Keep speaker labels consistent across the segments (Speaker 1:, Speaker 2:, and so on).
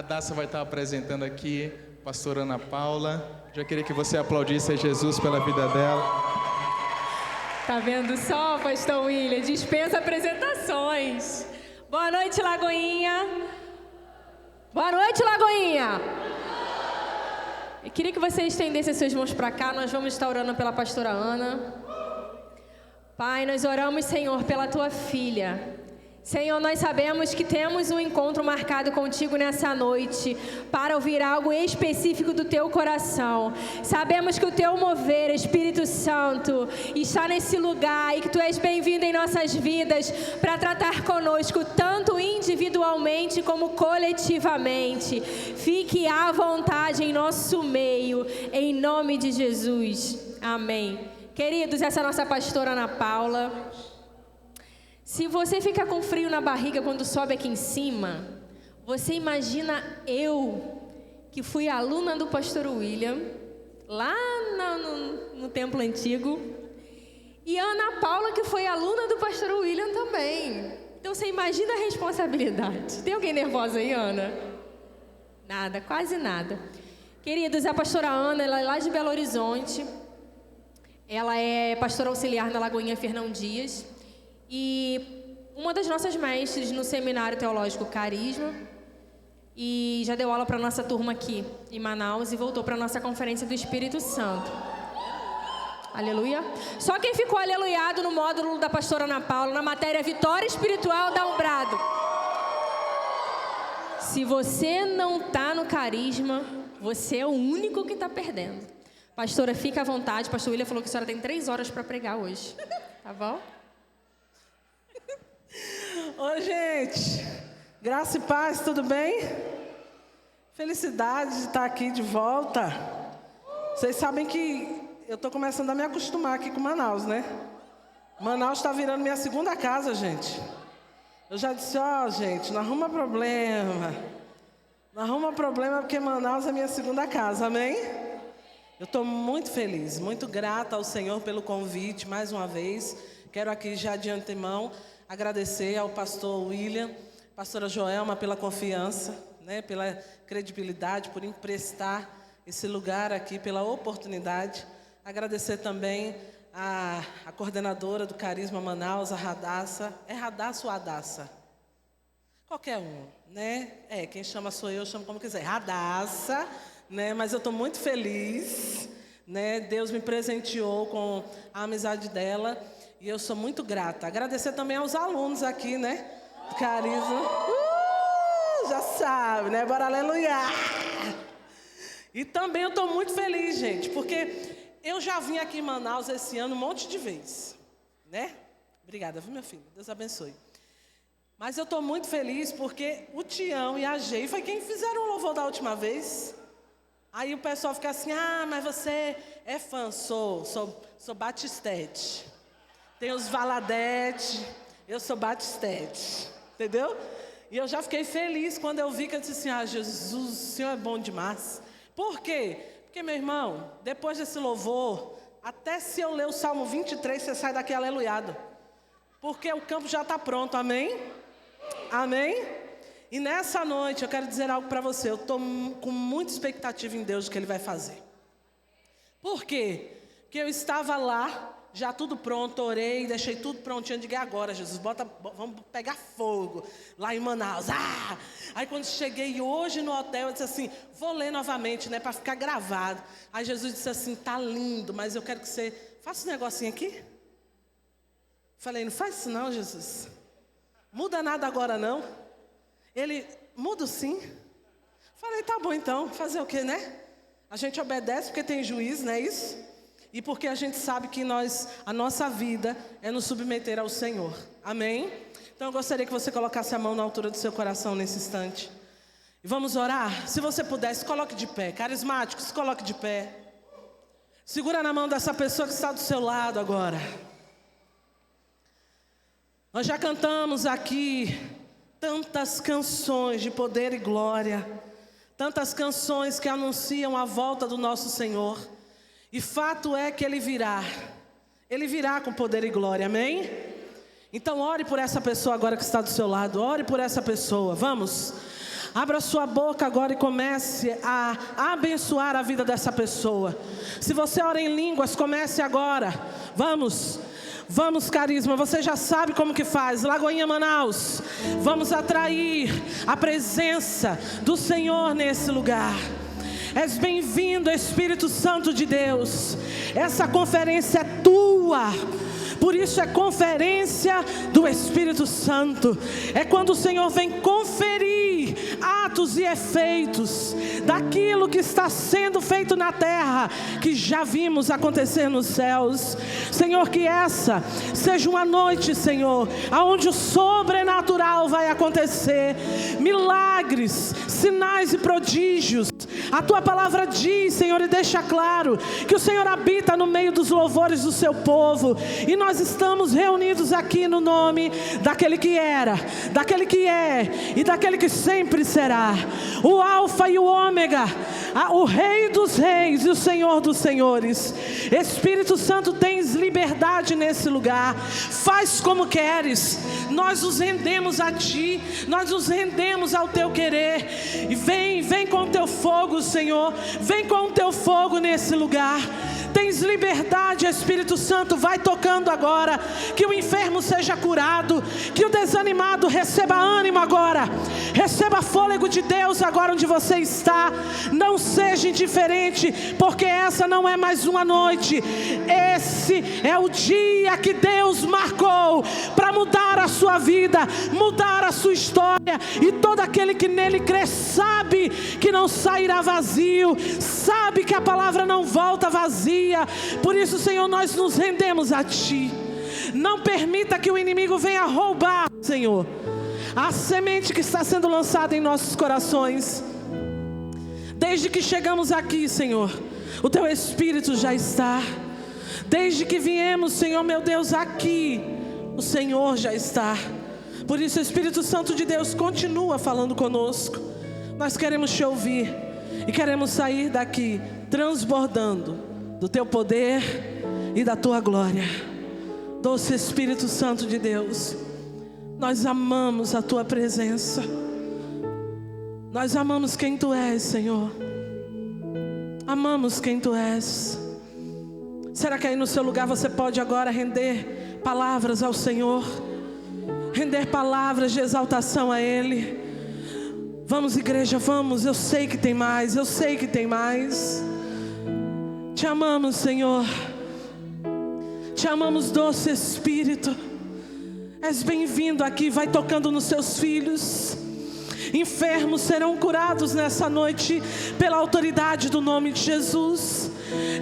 Speaker 1: A Daça vai estar apresentando aqui a pastora Ana Paula. Já queria que você aplaudisse a Jesus pela vida dela.
Speaker 2: Tá vendo só, pastor William? Dispensa apresentações. Boa noite, Lagoinha. Boa noite, Lagoinha. Eu queria que você estendesse as suas mãos para cá. Nós vamos estar orando pela pastora Ana. Pai, nós oramos, Senhor, pela tua filha. Senhor, nós sabemos que temos um encontro marcado contigo nessa noite para ouvir algo específico do teu coração. Sabemos que o teu mover, Espírito Santo, está nesse lugar e que tu és bem-vindo em nossas vidas para tratar conosco, tanto individualmente como coletivamente. Fique à vontade em nosso meio, em nome de Jesus. Amém. Queridos, essa é a nossa pastora Ana Paula. Se você fica com frio na barriga quando sobe aqui em cima, você imagina eu, que fui aluna do pastor William, lá no templo antigo, e a Ana Paula, que foi aluna do pastor William também. Então você imagina a responsabilidade. Tem alguém nervosa aí, Ana? Nada, quase nada. Queridos, a pastora Ana, ela é lá de Belo Horizonte. Ela é pastora auxiliar na Lagoinha Fernão Dias. E uma das nossas mestres no Seminário Teológico Carisma, e já deu aula para a nossa turma aqui em Manaus e voltou para a nossa conferência do Espírito Santo. Aleluia. Só quem ficou aleluiado no módulo da pastora Ana Paula, na matéria Vitória Espiritual, dá um brado. Se você não está no carisma, você é o único que está perdendo. Pastora, fica à vontade. Pastor William falou que a senhora tem 3 horas para pregar hoje. Tá bom?
Speaker 3: Oi, gente, graça e paz, tudo bem? Felicidade de estar aqui de volta. Vocês sabem que eu estou começando a me acostumar aqui com Manaus, né? Manaus está virando minha segunda casa, gente. Eu já disse, gente, não arruma problema. Não arruma problema porque Manaus é minha segunda casa, amém? Eu estou muito feliz, muito grata ao Senhor pelo convite, mais uma vez. Quero aqui já de antemão agradecer ao pastor William, pastora Joelma pela confiança, né, pela credibilidade, por emprestar esse lugar aqui, pela oportunidade. Agradecer também a coordenadora do Carisma Manaus, a Radassa. É Radassa ou Adassa? Qualquer um, né? Quem chama sou eu chamo como quiser. Radassa, né? Mas eu estou muito feliz, né? Deus me presenteou com a amizade dela. E eu sou muito grata. Agradecer também aos alunos aqui, né? Do Carisma. Já sabe, né? Bora aleluia! E também eu estou muito feliz, gente, porque eu já vim aqui em Manaus esse ano um monte de vezes, né? Obrigada, viu, meu filho? Deus abençoe. Mas eu estou muito feliz porque o Tião e a Gei foi quem fizeram o louvor da última vez. Aí o pessoal fica assim, mas você é fã? Sou batistete. Tem os Valadete, eu sou batistete, entendeu? E eu já fiquei feliz quando eu vi que eu disse assim, Jesus, o Senhor é bom demais. Por quê? Porque, meu irmão, depois desse louvor, até se eu ler o Salmo 23, você sai daqui aleluiado. Porque o campo já está pronto, amém? Amém? E nessa noite eu quero dizer algo para você, eu estou com muita expectativa em Deus do que Ele vai fazer. Por quê? Porque eu estava lá, já tudo pronto, orei, deixei tudo prontinho. Eu digo, agora, Jesus, vamos pegar fogo lá em Manaus. Aí quando cheguei hoje no hotel, eu disse assim, vou ler novamente, né, para ficar gravado. Aí Jesus disse assim, tá lindo, mas eu quero que você faça um negocinho aqui. Falei, não faz isso não, Jesus. Muda nada agora não. Ele, muda sim. Falei, tá bom então, fazer o quê, né? A gente obedece porque tem juízo, não é isso? E porque a gente sabe que a nossa vida é nos submeter ao Senhor. Amém? Então eu gostaria que você colocasse a mão na altura do seu coração nesse instante. E vamos orar? Se você puder, se coloque de pé. Carismático, se coloque de pé. Segura na mão dessa pessoa que está do seu lado agora. Nós já cantamos aqui tantas canções de poder e glória. Tantas canções que anunciam a volta do nosso Senhor. E fato é que Ele virá com poder e glória, amém? Então ore por essa pessoa agora que está do seu lado, ore por essa pessoa, vamos? Abra sua boca agora e comece a abençoar a vida dessa pessoa. Se você ora em línguas, comece agora. Vamos, Carisma, você já sabe como que faz. Lagoinha, Manaus, vamos atrair a presença do Senhor nesse lugar. És bem-vindo, Espírito Santo de Deus. Essa conferência é tua. Por isso é conferência do Espírito Santo. É quando o Senhor vem conferir atos e efeitos daquilo que está sendo feito na terra, que já vimos acontecer nos céus. Senhor, que essa seja uma noite, Senhor, aonde o sobrenatural vai acontecer. Milagres, sinais e prodígios. A tua palavra diz, Senhor, e deixa claro que o Senhor habita no meio dos louvores do seu povo. E nós estamos reunidos aqui no nome daquele que era, daquele que é e daquele que sempre será. O Alfa e o Ômega, o Rei dos Reis e o Senhor dos Senhores. Espírito Santo, tens liberdade nesse lugar. Faz como queres. Nós nos rendemos a Ti. Nós nos rendemos ao Teu querer. E vem com o Teu fogo, Senhor. Vem com o Teu fogo nesse lugar. Tens liberdade, Espírito Santo. Vai tocando agora. Que o enfermo seja curado. Que o desanimado receba ânimo agora. Receba fôlego de Deus agora onde você está. Não seja indiferente, porque essa não é mais uma noite. Esse é o dia que Deus marcou para mudar a sua vida, mudar a sua história. E todo aquele que nele crê sabe que não sairá vazio, sabe que a palavra não volta vazia. Por isso, Senhor, nós nos rendemos a Ti. Não permita que o inimigo venha roubar, Senhor, a semente que está sendo lançada em nossos corações. Desde que chegamos aqui, Senhor, o Teu Espírito já está. Desde que viemos, Senhor, meu Deus, aqui, o Senhor já está. Por isso, Espírito Santo de Deus, continua falando conosco. Nós queremos Te ouvir e queremos sair daqui transbordando do Teu poder e da Tua glória. Doce Espírito Santo de Deus, nós amamos a Tua presença. Nós amamos quem Tu és, Senhor. Amamos quem Tu és. Será que aí no seu lugar você pode agora render palavras ao Senhor? Render palavras de exaltação a Ele? Vamos, igreja, vamos. Eu sei que tem mais, eu sei que tem mais. Te amamos, Senhor. Te amamos, doce Espírito. És bem-vindo aqui, vai tocando nos seus filhos. Enfermos serão curados nessa noite pela autoridade do nome de Jesus.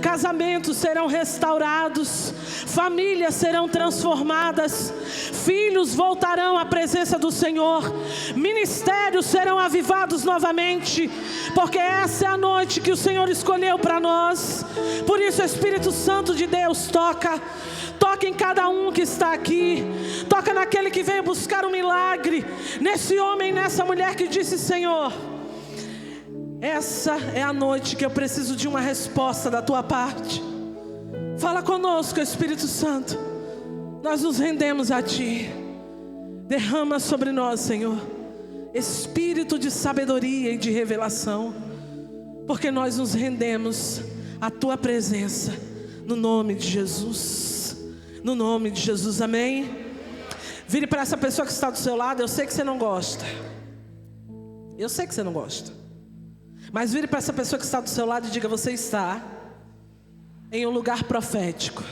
Speaker 3: Casamentos serão restaurados, famílias serão transformadas, filhos voltarão à presença do Senhor, ministérios serão avivados novamente, porque essa é a noite que o Senhor escolheu para nós. Por isso, Espírito Santo de Deus, toca em cada um que está aqui, toca naquele que veio buscar um milagre, nesse homem, nessa mulher que disse: Senhor, essa é a noite que eu preciso de uma resposta da Tua parte. Fala conosco, Espírito Santo. Nós nos rendemos a Ti. Derrama sobre nós, Senhor, espírito de sabedoria e de revelação, porque nós nos rendemos à Tua presença, no nome de Jesus. No nome de Jesus, amém? Vire para essa pessoa que está do seu lado. Eu sei que você não gosta. Eu sei que você não gosta. Mas vire para essa pessoa que está do seu lado e diga: você está em um lugar profético.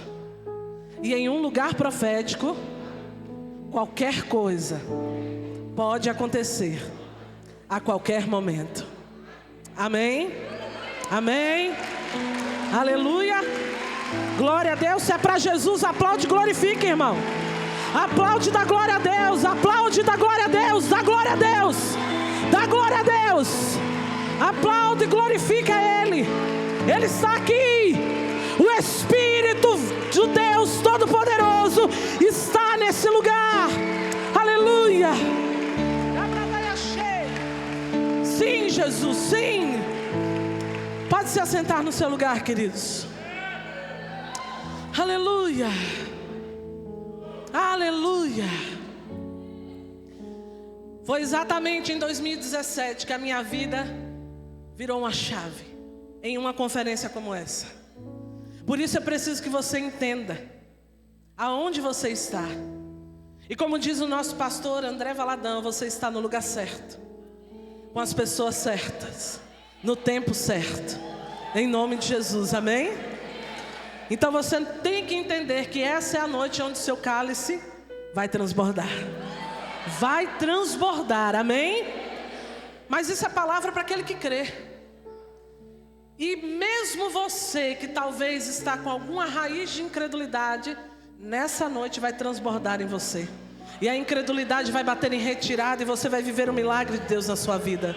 Speaker 3: E em um lugar profético, qualquer coisa pode acontecer a qualquer momento. Amém? Amém? Aleluia. Glória a Deus. Se é para Jesus, aplaude e glorifica, irmão. Aplaude, dá glória a Deus. Aplaude, dá glória a Deus. Dá glória a Deus. Dá glória a Deus. Aplaude e glorifica Ele. Ele está aqui. O Espírito de Deus Todo-Poderoso está nesse lugar. Aleluia. Sim, Jesus, sim. Pode se assentar no seu lugar, queridos. Aleluia. Aleluia. Foi exatamente em 2017 que a minha vida virou uma chave em uma conferência como essa. Por isso é preciso que você entenda aonde você está. E como diz o nosso pastor André Valadão, você está no lugar certo, com as pessoas certas, no tempo certo, em nome de Jesus, amém? Então você tem que entender que essa é a noite onde seu cálice vai transbordar. Vai transbordar, amém? Mas isso é palavra para aquele que crê. E mesmo você que talvez está com alguma raiz de incredulidade, nessa noite vai transbordar em você. E a incredulidade vai bater em retirada e você vai viver o milagre de Deus na sua vida.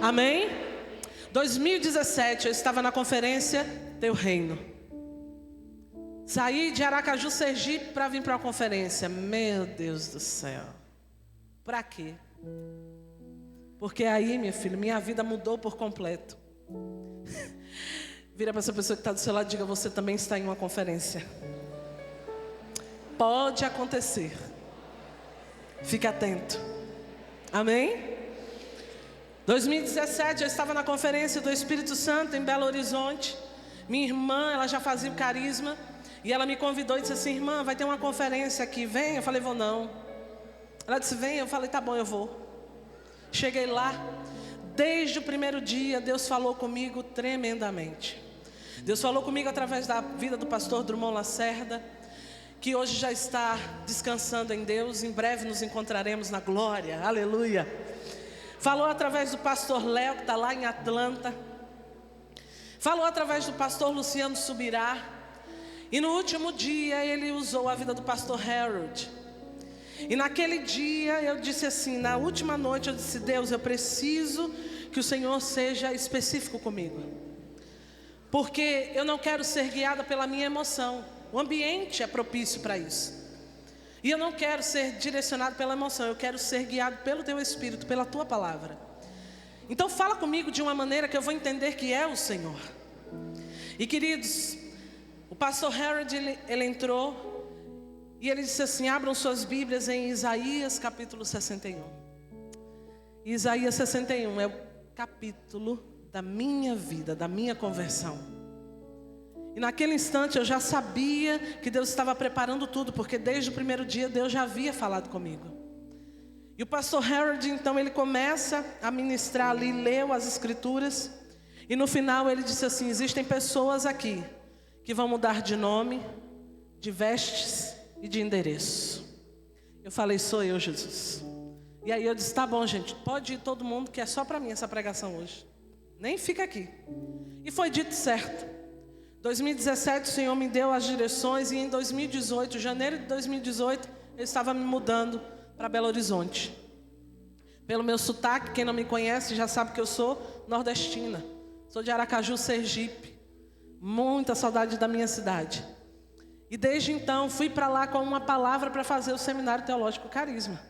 Speaker 3: Amém? 2017 eu estava na conferência Teu Reino. Saí de Aracaju, Sergipe para vir para uma conferência. Meu Deus do céu. Para quê? Porque aí, minha filha, minha vida mudou por completo. Vira para essa pessoa que está do seu lado e diga: você também está em uma conferência. Pode acontecer. Fique atento. Amém? 2017 eu estava na conferência do Espírito Santo em Belo Horizonte. Minha irmã, ela já fazia o carisma, e ela me convidou e disse assim: irmã, vai ter uma conferência aqui, vem? Eu falei: vou não. Ela disse: vem. Eu falei: tá bom, eu vou. Cheguei lá. Desde o primeiro dia Deus falou comigo tremendamente. Deus falou comigo através da vida do pastor Drummond Lacerda, que hoje já está descansando em Deus. Em breve nos encontraremos na glória, aleluia. Falou através do pastor Léo, que está lá em Atlanta. Falou através do pastor Luciano Subirá. E no último dia ele usou a vida do pastor Harold. E naquele dia eu disse assim, na última noite eu disse: Deus, eu preciso que o Senhor seja específico comigo, porque eu não quero ser guiada pela minha emoção. O ambiente é propício para isso. E eu não quero ser direcionado pela emoção, eu quero ser guiado pelo Teu Espírito, pela Tua Palavra. Então fala comigo de uma maneira que eu vou entender que é o Senhor. E queridos, o pastor Harold, ele entrou e ele disse assim: abram suas Bíblias em Isaías capítulo 61. Isaías 61 é o capítulo da minha vida, da minha conversão. E naquele instante eu já sabia que Deus estava preparando tudo, porque desde o primeiro dia Deus já havia falado comigo. E o pastor Harold, então, ele começa a ministrar ali, leu as escrituras, e no final ele disse assim: existem pessoas aqui que vão mudar de nome, de vestes e de endereço. Eu falei: sou eu, Jesus. E aí eu disse: tá bom, gente, pode ir todo mundo, que é só para mim essa pregação hoje, nem fica aqui. E foi dito certo. 2017 o Senhor me deu as direções, e em 2018, janeiro de 2018, eu estava me mudando para Belo Horizonte. Pelo meu sotaque, quem não me conhece já sabe que eu sou nordestina. Sou de Aracaju, Sergipe. Muita saudade da minha cidade. E desde então fui para lá com uma palavra para fazer o Seminário Teológico Carisma,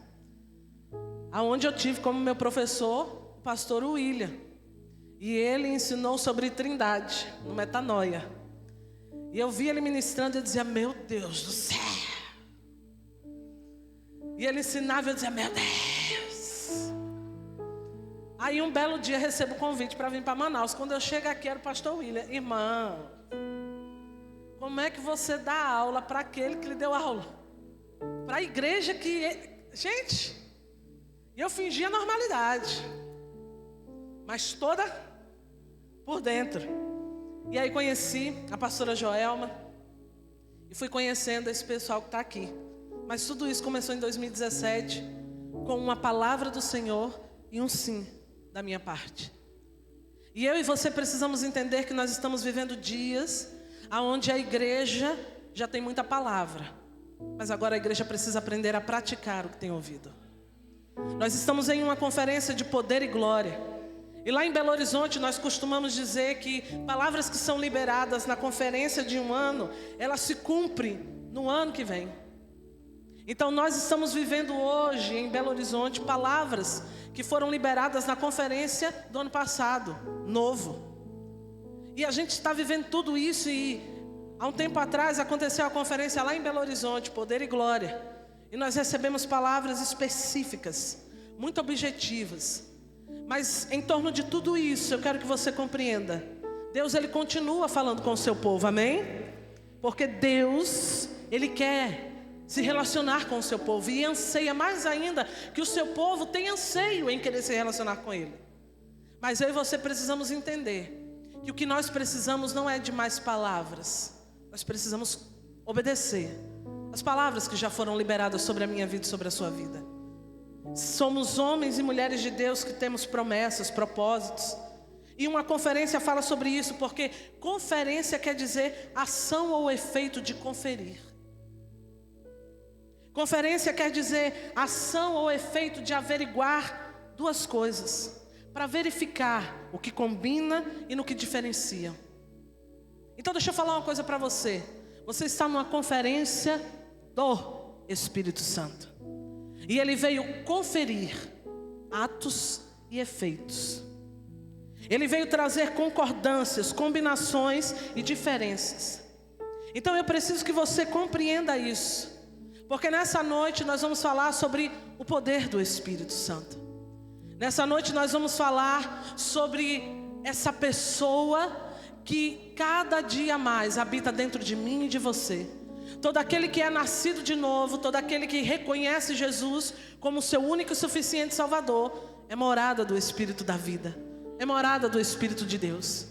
Speaker 3: aonde eu tive como meu professor o pastor William. E ele ensinou sobre Trindade, no Metanoia. E eu vi ele ministrando e eu dizia: meu Deus do céu. E ele ensinava e eu dizia: meu Deus. Aí um belo dia recebo o convite para vir para Manaus. Quando eu chego aqui era o pastor William: irmã, como é que você dá aula para aquele que lhe deu aula? Para a igreja que... Gente, e eu fingia normalidade, mas toda por dentro. E aí conheci a pastora Joelma e fui conhecendo esse pessoal que está aqui. Mas tudo isso começou em 2017 com uma palavra do Senhor e um sim da minha parte. E eu e você precisamos entender que nós estamos vivendo dias onde a igreja já tem muita palavra, mas agora a igreja precisa aprender a praticar o que tem ouvido. Nós estamos em uma conferência de poder e glória. E lá em Belo Horizonte nós costumamos dizer que palavras que são liberadas na conferência de um ano, elas se cumprem no ano que vem. Então nós estamos vivendo hoje em Belo Horizonte palavras que foram liberadas na conferência do ano passado, novo. E a gente está vivendo tudo isso, e há um tempo atrás aconteceu a conferência lá em Belo Horizonte, Poder e Glória. E nós recebemos palavras específicas. muito objetivas. Mas em torno de tudo isso, eu quero que você compreenda. Deus, Ele continua falando com o seu povo, amém? Porque Deus, Ele quer se relacionar com o seu povo. E anseia mais ainda que o seu povo tenha anseio em querer se relacionar com Ele. Mas eu e você precisamos entender que o que nós precisamos não é de mais palavras. Nós precisamos obedecer as palavras que já foram liberadas sobre a minha vida e sobre a sua vida. Somos homens e mulheres de Deus que temos promessas, propósitos. E uma conferência fala sobre isso, porque conferência quer dizer ação ou efeito de conferir. Conferência quer dizer ação ou efeito de averiguar duas coisas, para verificar o que combina e no que diferencia. Então deixa eu falar uma coisa para você. Você está numa conferência do Espírito Santo. E Ele veio conferir atos e efeitos. Ele veio trazer concordâncias, combinações e diferenças. Então eu preciso que você compreenda isso. Porque nessa noite nós vamos falar sobre o poder do Espírito Santo. Nessa noite nós vamos falar sobre essa pessoa que cada dia mais habita dentro de mim e de você. Todo aquele que é nascido de novo, todo aquele que reconhece Jesus como seu único e suficiente Salvador, é morada do Espírito da vida, é morada do Espírito de Deus.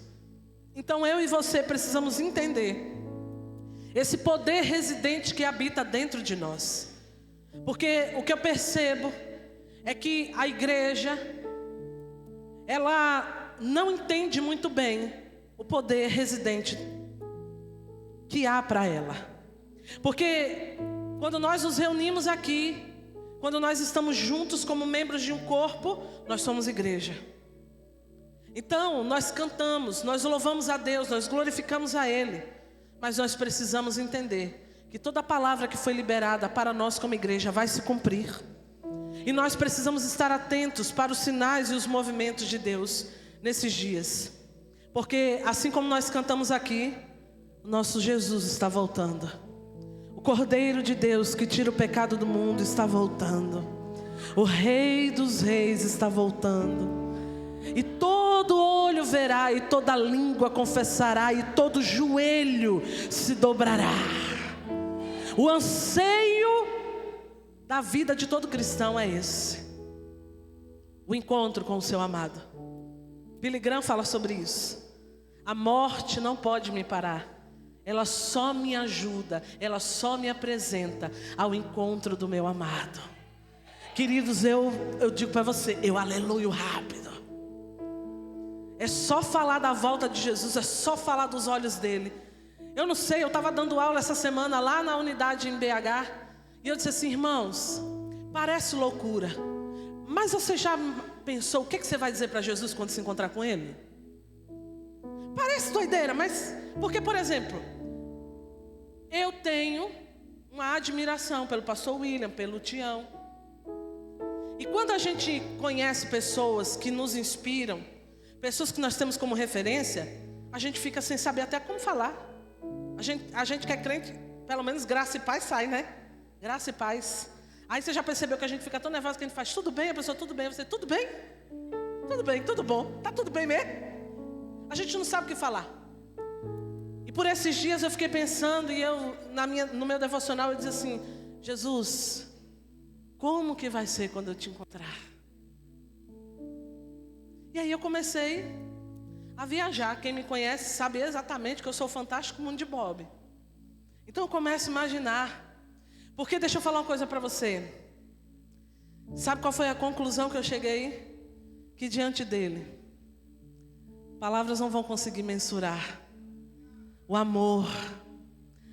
Speaker 3: Então eu e você precisamos entender esse poder residente que habita dentro de nós. Porque o que eu percebo é que a igreja, ela não entende muito bem o poder residente que há para ela. Porque quando nós nos reunimos aqui, quando nós estamos juntos como membros de um corpo, nós somos igreja. Então nós cantamos, nós louvamos a Deus, nós glorificamos a Ele. Mas nós precisamos entender que toda palavra que foi liberada para nós como igreja vai se cumprir. E nós precisamos estar atentos para os sinais e os movimentos de Deus nesses dias. Porque assim como nós cantamos aqui, o nosso Jesus está voltando. O Cordeiro de Deus que tira o pecado do mundo está voltando. O Rei dos Reis está voltando. E todo olho verá, e toda língua confessará, e todo joelho se dobrará. O anseio da vida de todo cristão é esse: o encontro com o seu amado. Billy Graham fala sobre isso. A morte não pode me parar. Ela só me ajuda, ela só me apresenta ao encontro do meu amado. Queridos, eu digo para você, eu aleluio rápido. É só falar da volta de Jesus, é só falar dos olhos dele. Eu não sei, eu estava dando aula essa semana lá na unidade em BH. E eu disse assim, irmãos, parece loucura, mas você já pensou o que você vai dizer para Jesus quando se encontrar com ele? Parece doideira, mas... Porque, por exemplo, eu tenho uma admiração pelo pastor William, pelo Tião. E quando a gente conhece pessoas que nos inspiram, pessoas que nós temos como referência, a gente fica sem saber até como falar. A gente que é crente, pelo menos graça e paz sai, né? Graça e paz. Aí você já percebeu que a gente fica tão nervoso que a gente faz tudo bem, a pessoa tudo bem, você tudo bem? Tudo bem, tudo bom, tá tudo bem mesmo? A gente não sabe o que falar. E por esses dias eu fiquei pensando, e eu no meu devocional eu disse assim, Jesus, como que vai ser quando eu te encontrar? E aí eu comecei a viajar. Quem me conhece sabe exatamente que eu sou o fantástico mundo de Bob. Então eu começo a imaginar. Porque deixa eu falar uma coisa para você. Sabe qual foi a conclusão que eu cheguei? Que diante dele, palavras não vão conseguir mensurar o amor,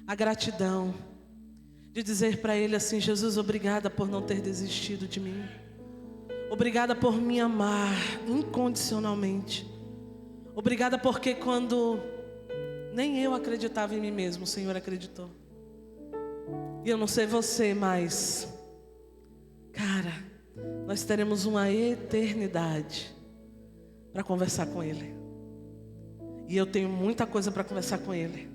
Speaker 3: a gratidão de dizer para ele assim, Jesus, obrigada por não ter desistido de mim. Obrigada por me amar incondicionalmente. Obrigada porque quando nem eu acreditava em mim mesmo, o Senhor acreditou. E eu não sei você, mas, cara, nós teremos uma eternidade para conversar com Ele. E eu tenho muita coisa para conversar com Ele.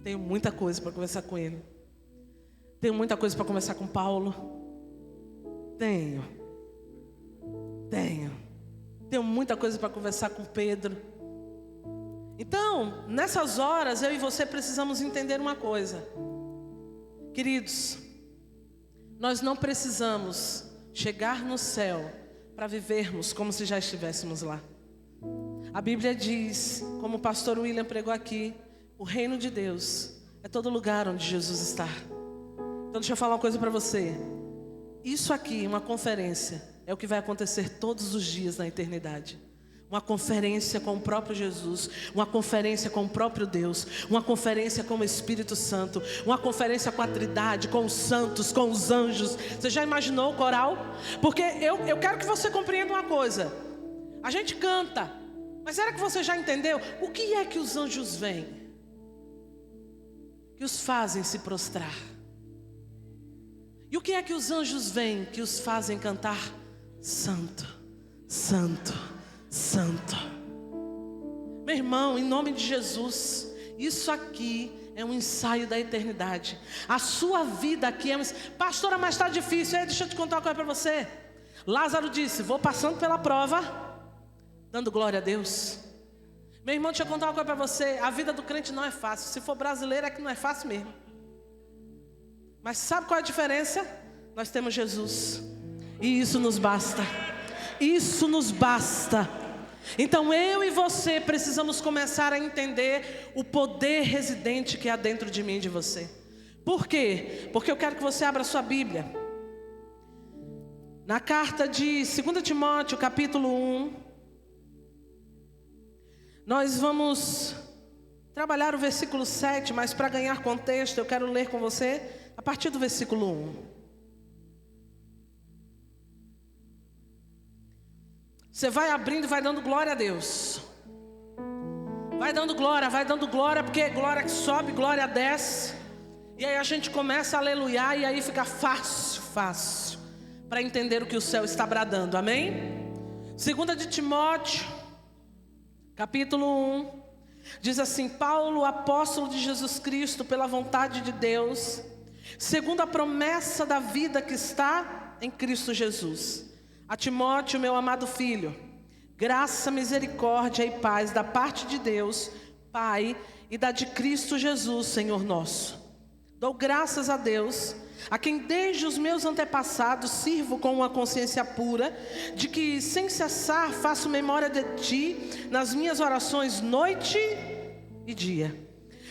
Speaker 3: Tenho muita coisa para conversar com Ele. Tenho muita coisa para conversar com Paulo. Tenho. Tenho muita coisa para conversar com Pedro. Então, nessas horas, eu e você precisamos entender uma coisa. Queridos, nós não precisamos chegar no céu para vivermos como se já estivéssemos lá. A Bíblia diz, como o pastor William pregou aqui, o reino de Deus é todo lugar onde Jesus está. Então deixa eu falar uma coisa para você. Isso aqui, uma conferência, é o que vai acontecer todos os dias na eternidade. Uma conferência com o próprio Jesus, uma conferência com o próprio Deus, uma conferência com o Espírito Santo, uma conferência com a Trindade, com os santos, com os anjos. Você já imaginou o coral? Porque eu quero que você compreenda uma coisa. A gente canta, mas será que você já entendeu? O que é que os anjos veem? Que os fazem se prostrar. E o que é que os anjos veem que os fazem cantar? Santo, Santo, Santo. Meu irmão, em nome de Jesus, isso aqui é um ensaio da eternidade. A sua vida aqui é um... Pastora, mas está difícil. Deixa eu te contar uma coisa para você. Lázaro disse, vou passando pela prova, dando glória a Deus. Meu irmão, deixa eu contar uma coisa para você. A vida do crente não é fácil. Se for brasileiro é que não é fácil mesmo. Mas sabe qual é a diferença? Nós temos Jesus. E isso nos basta. Isso nos basta. Então eu e você precisamos começar a entender o poder residente que há dentro de mim e de você. Por quê? Porque eu quero que você abra a sua Bíblia. Na carta de 2 Timóteo, capítulo 1. Nós vamos trabalhar o versículo 7, mas para ganhar contexto eu quero ler com você a partir do versículo 1. Você vai abrindo e vai dando glória a Deus. Vai dando glória, porque glória que sobe, glória desce. E aí a gente começa a aleluiar e aí fica fácil para entender o que o céu está bradando, amém? 2 de Timóteo, capítulo 1, diz assim: Paulo, apóstolo de Jesus Cristo, pela vontade de Deus, segundo a promessa da vida que está em Cristo Jesus. A Timóteo, meu amado filho, graça, misericórdia e paz da parte de Deus, Pai, e da de Cristo Jesus, Senhor nosso. Dou graças a Deus, a quem desde os meus antepassados sirvo com uma consciência pura, de que sem cessar faço memória de Ti nas minhas orações noite e dia,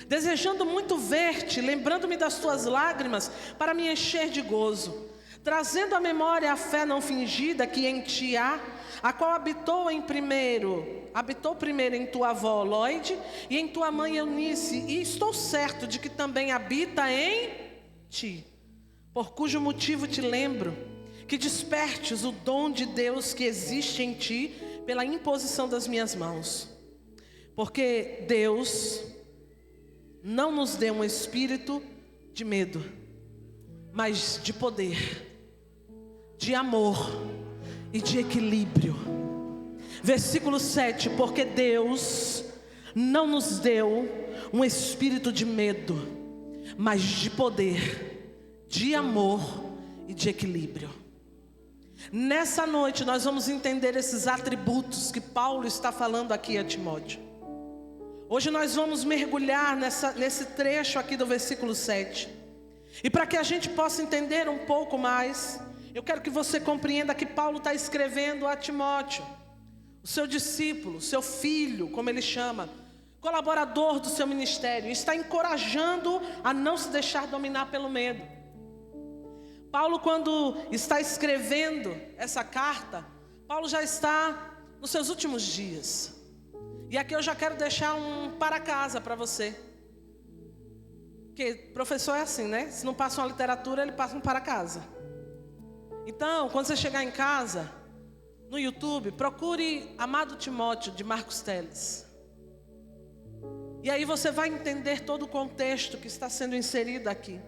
Speaker 3: desejando muito ver-te, lembrando-me das Tuas lágrimas, para me encher de gozo, trazendo à memória a fé não fingida que em Ti há, a qual habitou primeiro em tua avó Loide e em tua mãe Eunice, e estou certo de que também habita em Ti, por cujo motivo te lembro, que despertes o dom de Deus que existe em Ti pela imposição das minhas mãos. Porque Deus não nos deu um espírito de medo, mas de poder, de amor e de equilíbrio. Versículo 7, porque Deus não nos deu um espírito de medo, mas de poder, de amor e de equilíbrio. Nessa noite nós vamos entender esses atributos que Paulo está falando aqui a Timóteo. Hoje nós vamos mergulhar nesse trecho aqui do versículo 7. E para que a gente possa entender um pouco mais, eu quero que você compreenda que Paulo está escrevendo a Timóteo, o seu discípulo, seu filho, como ele chama, colaborador do seu ministério, está encorajando a não se deixar dominar pelo medo. Paulo, quando está escrevendo essa carta, Paulo já está nos seus últimos dias. E aqui eu já quero deixar um para casa para você. Porque professor é assim, né? Se não passa uma literatura, ele passa um para casa. Então, quando você chegar em casa, no YouTube, procure Amado Timóteo, de Marcos Telles. E aí você vai entender todo o contexto que está sendo inserido aqui.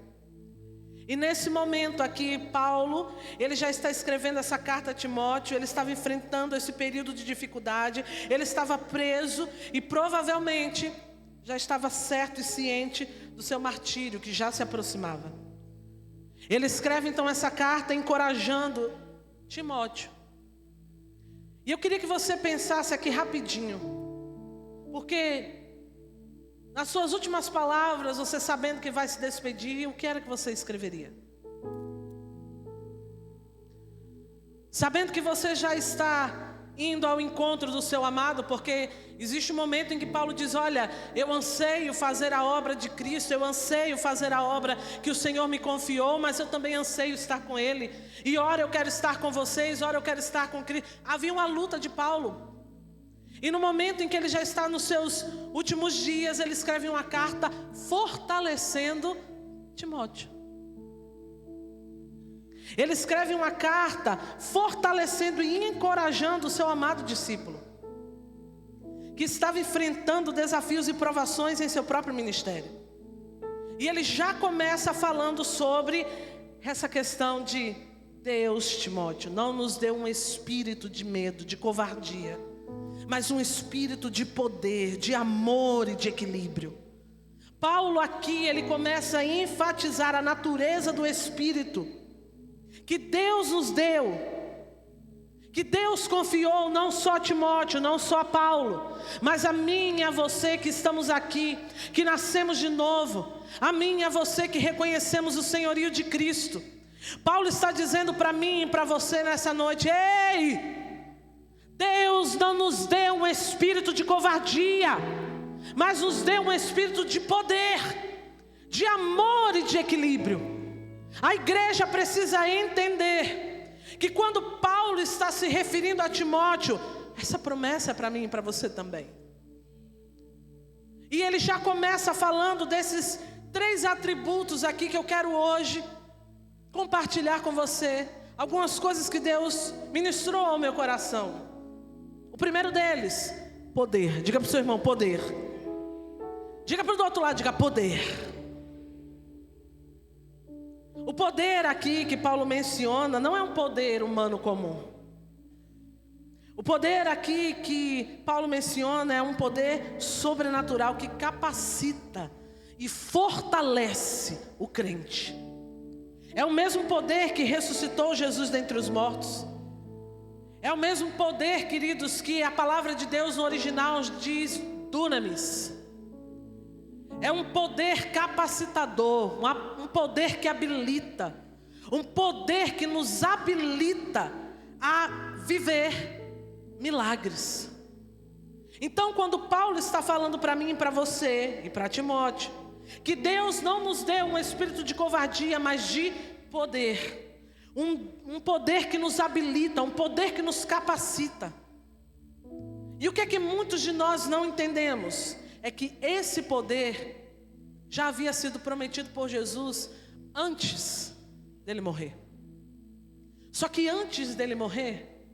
Speaker 3: E nesse momento aqui, Paulo, ele já está escrevendo essa carta a Timóteo. Ele estava enfrentando esse período de dificuldade. Ele estava preso e provavelmente já estava certo e ciente do seu martírio que já se aproximava. Ele escreve então essa carta encorajando Timóteo E eu queria que você pensasse aqui rapidinho, porque nas suas últimas palavras, você sabendo que vai se despedir, o que era que você escreveria? Sabendo que você já está indo ao encontro do seu amado, porque existe um momento em que Paulo diz: olha, eu anseio fazer a obra de Cristo, eu anseio fazer a obra que o Senhor me confiou, mas eu também anseio estar com Ele, e ora eu quero estar com vocês, ora eu quero estar com Cristo. Havia uma luta de Paulo, e no momento em que ele já está nos seus últimos dias, ele escreve uma carta fortalecendo Timóteo. Ele escreve uma carta fortalecendo e encorajando o seu amado discípulo, que estava enfrentando desafios e provações em seu próprio ministério. E ele já começa falando sobre essa questão de: Deus, Timóteo, não nos deu um espírito de medo, de covardia, mas um espírito de poder, de amor e de equilíbrio. Paulo aqui, ele começa a enfatizar a natureza do espírito que Deus nos deu, que Deus confiou não só a Timóteo, não só a Paulo, mas a mim e a você que estamos aqui, que nascemos de novo, a mim e a você que reconhecemos o senhorio de Cristo. Paulo está dizendo para mim e para você nessa noite: ei, Deus não nos deu um espírito de covardia, mas nos deu um espírito de poder, de amor e de equilíbrio. A igreja precisa entender que quando Paulo está se referindo a Timóteo, essa promessa é para mim e para você também. E ele já começa falando desses 3 atributos aqui que eu quero hoje compartilhar com você. Algumas coisas que Deus ministrou ao meu coração. O primeiro deles, poder. Diga para o seu irmão: poder. Diga para o do outro lado, diga: poder. O poder aqui que Paulo menciona não é um poder humano comum. O poder aqui que Paulo menciona é um poder sobrenatural que capacita e fortalece o crente. É o mesmo poder que ressuscitou Jesus dentre os mortos. É o mesmo poder, queridos, que a palavra de Deus no original diz dunamis. É um poder capacitador, um poder que habilita, um poder que nos habilita a viver milagres. Então, quando Paulo está falando para mim e para você e para Timóteo, que Deus não nos deu um espírito de covardia, mas de poder, um poder que nos habilita, um poder que nos capacita. E o que é que muitos de nós não entendemos? É que esse poder já havia sido prometido por Jesus antes dele morrer. Só que antes dele morrer,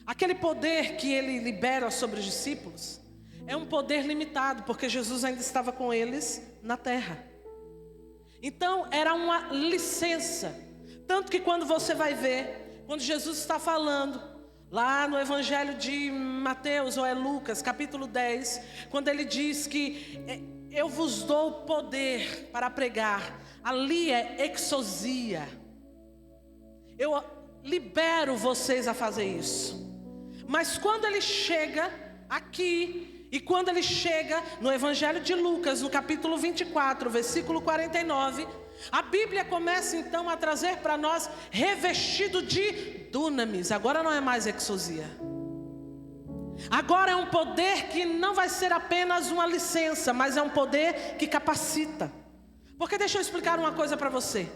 Speaker 3: aquele poder que ele libera sobre os discípulos é um poder limitado, porque Jesus ainda estava com eles na terra. Então era uma licença. Tanto que quando você vai ver, quando Jesus está falando lá no Evangelho de Mateus, ou é Lucas, capítulo 10, quando ele diz que eu vos dou poder para pregar, ali é exousia. Eu libero vocês a fazer isso. Mas quando ele chega aqui, e quando ele chega no Evangelho de Lucas, no capítulo 24, versículo 49, a Bíblia começa então a trazer para nós revestido de dunamis. Agora não é mais exousia. Agora é um poder que não vai ser apenas uma licença, mas é um poder que capacita. Porque deixa eu explicar uma coisa para você.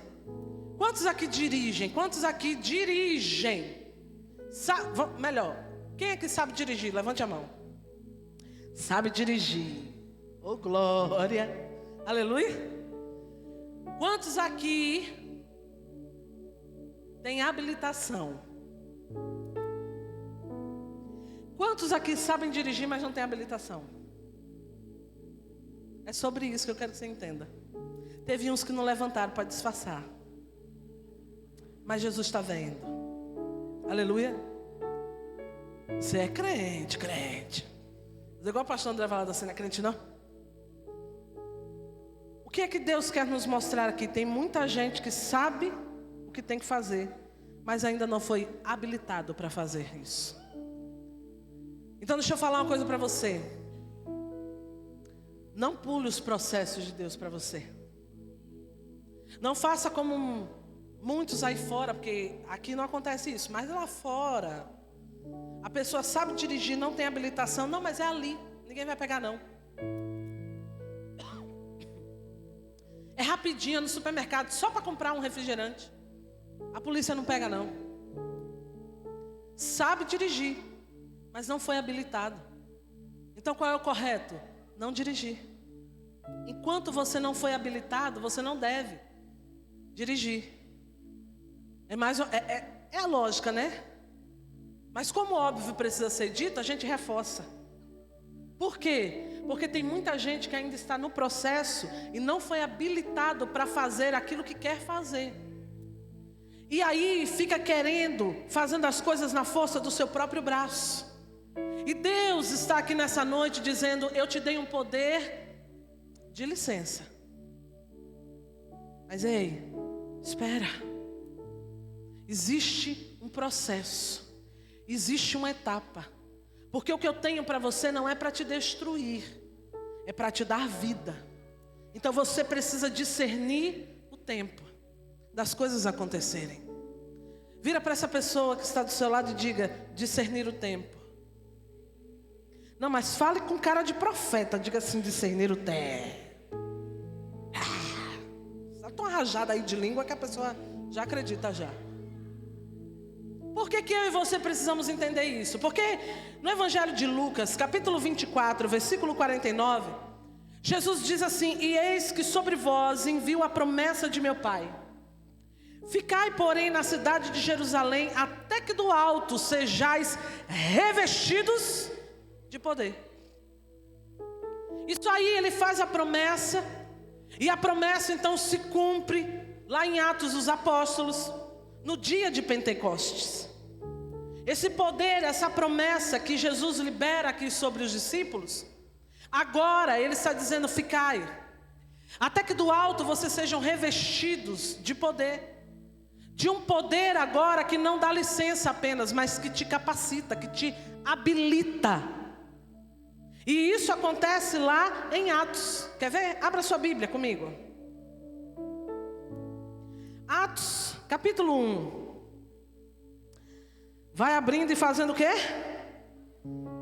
Speaker 3: Quantos aqui dirigem? Quantos aqui dirigem? Melhor, quem é que sabe dirigir? Levante a mão. Sabe dirigir. Oh, glória. Aleluia. Quantos aqui têm habilitação? Quantos aqui sabem dirigir, mas não têm habilitação? É sobre isso que eu quero que você entenda. Teve uns que não levantaram para disfarçar, mas Jesus está vendo. Aleluia. Você é crente, crente. Mas igual o pastor André falava, você não é crente não? O que é que Deus quer nos mostrar aqui? Tem muita gente que sabe o que tem que fazer, mas ainda não foi habilitado para fazer isso. Então deixa eu falar uma coisa para você. Não pule os processos de Deus para você. Não faça como muitos aí fora, porque aqui não acontece isso, mas lá fora a pessoa sabe dirigir, não tem habilitação. Não, mas é ali, ninguém vai pegar não. É rapidinho no supermercado, só para comprar um refrigerante. A polícia não pega não. Sabe dirigir, mas não foi habilitado. Então qual é o correto? Não dirigir. Enquanto você não foi habilitado, você não deve dirigir. É a lógica, né? Mas como óbvio precisa ser dito, a gente reforça. Por quê? Porque tem muita gente que ainda está no processo e não foi habilitado para fazer aquilo que quer fazer. E aí fica fazendo as coisas na força do seu próprio braço. E Deus está aqui nessa noite dizendo: eu te dei um poder de licença. Mas ei, espera. Existe um processo. Existe uma etapa. Porque o que eu tenho para você não é para te destruir, é para te dar vida. Então você precisa discernir o tempo das coisas acontecerem. Vira para essa pessoa que está do seu lado e diga: discernir o tempo. Não, mas fale com cara de profeta. Diga assim: discernir o tempo. Está tão arrajada aí de língua que a pessoa já acredita já. Por que eu e você precisamos entender isso? Porque no Evangelho de Lucas, capítulo 24, versículo 49, Jesus diz assim: e eis que sobre vós envio a promessa de meu Pai. Ficai, porém, na cidade de Jerusalém, até que do alto sejais revestidos de poder. Isso aí ele faz a promessa, e a promessa então se cumpre lá em Atos dos Apóstolos, no dia de Pentecostes. Esse poder, essa promessa que Jesus libera aqui sobre os discípulos, agora ele está dizendo: ficai, até que do alto vocês sejam revestidos de poder. De um poder agora que não dá licença apenas, mas que te capacita, que te habilita. E isso acontece lá em Atos. Quer ver? Abra sua Bíblia comigo. Atos, capítulo 1. Vai abrindo e fazendo o quê?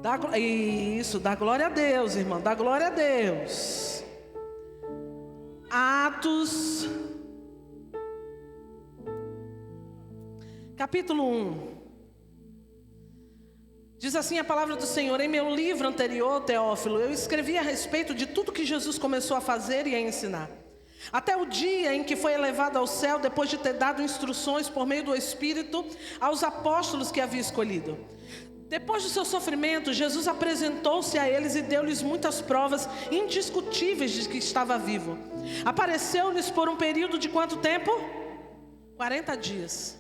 Speaker 3: Dá glória a Deus, irmão. Dá glória a Deus. Atos, capítulo 1. Diz assim a palavra do Senhor: em meu livro anterior, Teófilo, eu escrevi a respeito de tudo que Jesus começou a fazer e a ensinar, até o dia em que foi elevado ao céu, depois de ter dado instruções por meio do Espírito aos apóstolos que havia escolhido. Depois do seu sofrimento, Jesus apresentou-se a eles e deu-lhes muitas provas indiscutíveis de que estava vivo. Apareceu-lhes por um período de quanto tempo? 40 dias.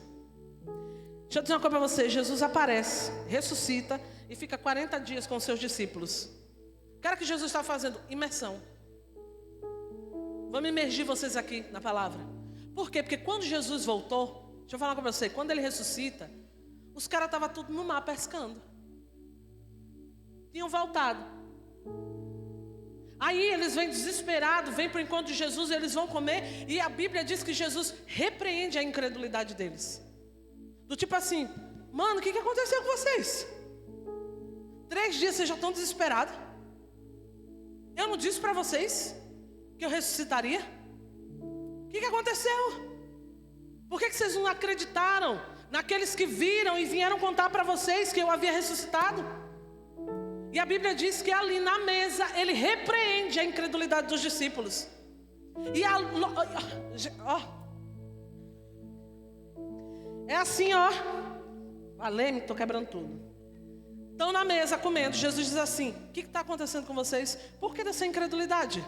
Speaker 3: Deixa eu dizer uma coisa para você: Jesus aparece, ressuscita e fica 40 dias com os seus discípulos. O que Jesus está fazendo? Imersão. Vamos imergir vocês aqui na palavra. Por quê? Porque quando Jesus voltou, deixa eu falar com você, quando ele ressuscita, os caras estavam tudo no mar pescando. Tinham voltado. Aí eles vêm desesperados, vêm para o encontro de Jesus, eles vão comer, e a Bíblia diz que Jesus repreende a incredulidade deles. Do tipo assim: mano, o que aconteceu com vocês? 3 dias vocês já estão desesperados. Eu não disse para vocês que eu ressuscitaria? O que aconteceu? Por que vocês não acreditaram naqueles que viram e vieram contar para vocês que eu havia ressuscitado? E a Bíblia diz que ali na mesa ele repreende a incredulidade dos discípulos. E é assim, ó. Valeu, estou quebrando tudo. Estão na mesa comendo. Jesus diz assim: o que está acontecendo com vocês? Por que dessa incredulidade?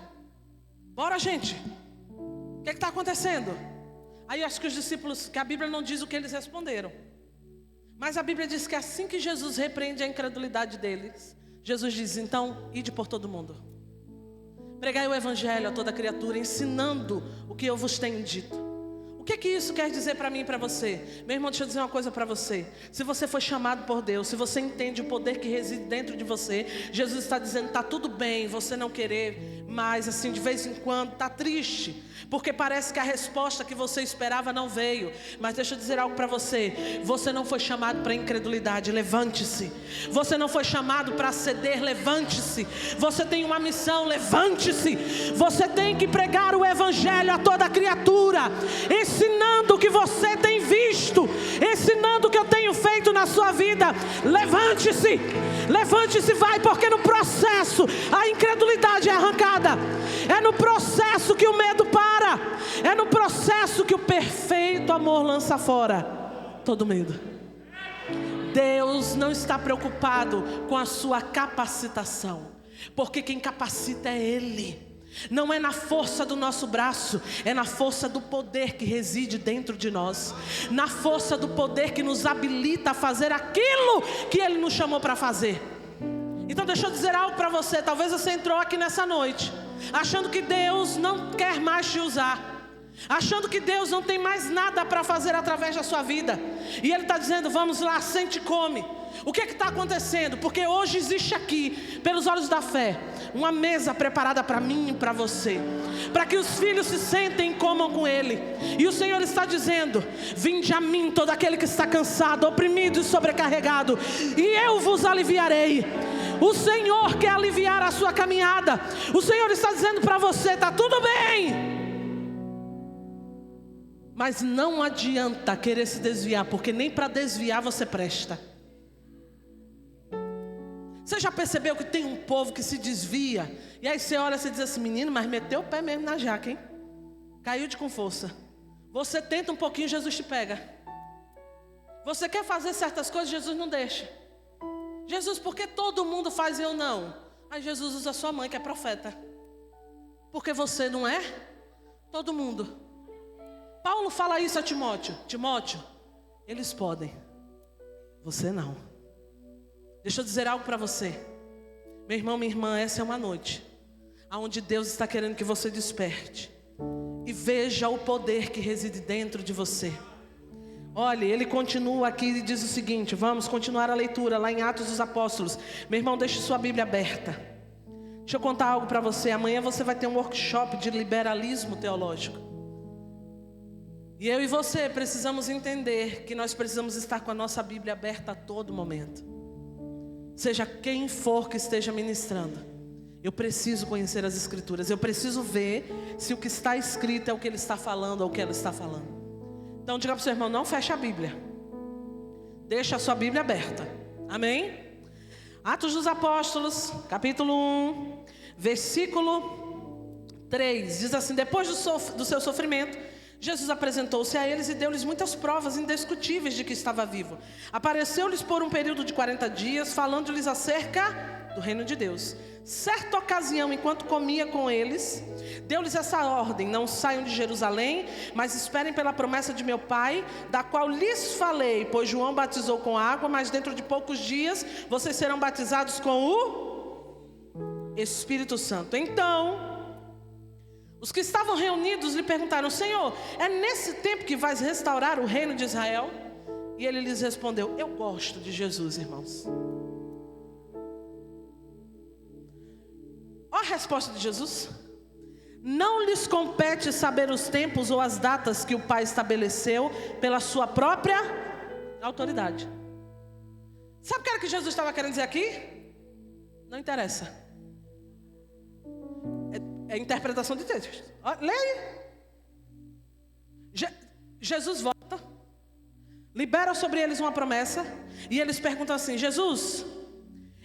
Speaker 3: Bora, gente. O que está acontecendo? Aí acho que os discípulos, que a Bíblia não diz o que eles responderam, mas a Bíblia diz que assim que Jesus repreende a incredulidade deles, Jesus diz: então, ide por todo mundo, pregai o evangelho a toda criatura, ensinando o que eu vos tenho dito. O que isso quer dizer para mim e para você? Meu irmão, deixa eu dizer uma coisa para você. Se você foi chamado por Deus, se você entende o poder que reside dentro de você, Jesus está dizendo, está tudo bem você não querer, mas assim, de vez em quando, está triste, porque parece que a resposta que você esperava não veio. Mas deixa eu dizer algo para você. Você não foi chamado para incredulidade, levante-se. Você não foi chamado para ceder, levante-se. Você tem uma missão, levante-se. Você tem que pregar o evangelho a toda criatura, ensinando o que você tem visto, ensinando o que eu tenho feito na sua vida. Levante-se, levante-se, vai, porque no processo a incredulidade é arrancada, é no processo que o medo para, é no processo que o perfeito amor lança fora todo medo. Deus não está preocupado com a sua capacitação, porque quem capacita é Ele. Não é na força do nosso braço, é na força do poder que reside dentro de nós, na força do poder que nos habilita a fazer aquilo que Ele nos chamou para fazer. Então deixa eu dizer algo para você. Talvez você entrou aqui nessa noite achando que Deus não quer mais te usar, achando que Deus não tem mais nada para fazer através da sua vida, e Ele está dizendo, vamos lá, sente e come. O que está acontecendo? Porque hoje existe aqui, pelos olhos da fé, uma mesa preparada para mim e para você, para que os filhos se sentem e comam com Ele. E o Senhor está dizendo, vinde a mim todo aquele que está cansado, oprimido e sobrecarregado, e eu vos aliviarei. O Senhor quer aliviar a sua caminhada. O Senhor está dizendo para você, está tudo bem, mas não adianta querer se desviar, porque nem para desviar você presta. Você já percebeu que tem um povo que se desvia, e aí você olha e diz assim, menino, mas meteu o pé mesmo na jaca, hein? Caiu com força. Você tenta um pouquinho, Jesus te pega. Você quer fazer certas coisas, Jesus não deixa. Jesus, por que todo mundo faz e eu não? Aí Jesus usa sua mãe, que é profeta. Porque você não é? Todo mundo. Paulo fala isso a Timóteo. Timóteo, eles podem, você não. Deixa eu dizer algo para você. Meu irmão, minha irmã, essa é uma noite onde Deus está querendo que você desperte e veja o poder que reside dentro de você. Olha, ele continua aqui e diz o seguinte, vamos continuar a leitura lá em Atos dos Apóstolos. Meu irmão, deixe sua Bíblia aberta. Deixa eu contar algo para você. Amanhã você vai ter um workshop de liberalismo teológico. E eu e você precisamos entender que nós precisamos estar com a nossa Bíblia aberta a todo momento. Seja quem for que esteja ministrando, eu preciso conhecer as Escrituras. Eu preciso ver se o que está escrito é o que ele está falando ou o que ela está falando. Então diga para o seu irmão, não feche a Bíblia, deixa a sua Bíblia aberta. Amém? Atos dos Apóstolos, capítulo 1, versículo 3, diz assim, depois do seu sofrimento, Jesus apresentou-se a eles e deu-lhes muitas provas indiscutíveis de que estava vivo. Apareceu-lhes por um período de 40 dias, falando-lhes acerca do reino de Deus. Certa ocasião, enquanto comia com eles, deu-lhes essa ordem, não saiam de Jerusalém, mas esperem pela promessa de meu Pai, da qual lhes falei, pois João batizou com água, mas dentro de poucos dias vocês serão batizados com o Espírito Santo. Então, os que estavam reunidos lhe perguntaram, Senhor, é nesse tempo que vais restaurar o reino de Israel? E ele lhes respondeu, eu gosto de Jesus, irmãos. Olha a resposta de Jesus. Não lhes compete saber os tempos ou as datas que o Pai estabeleceu pela sua própria autoridade. Sabe o que era que Jesus estava querendo dizer aqui? Não interessa. É a interpretação de Deus. Leia. Jesus volta, libera sobre eles uma promessa, e eles perguntam assim, Jesus,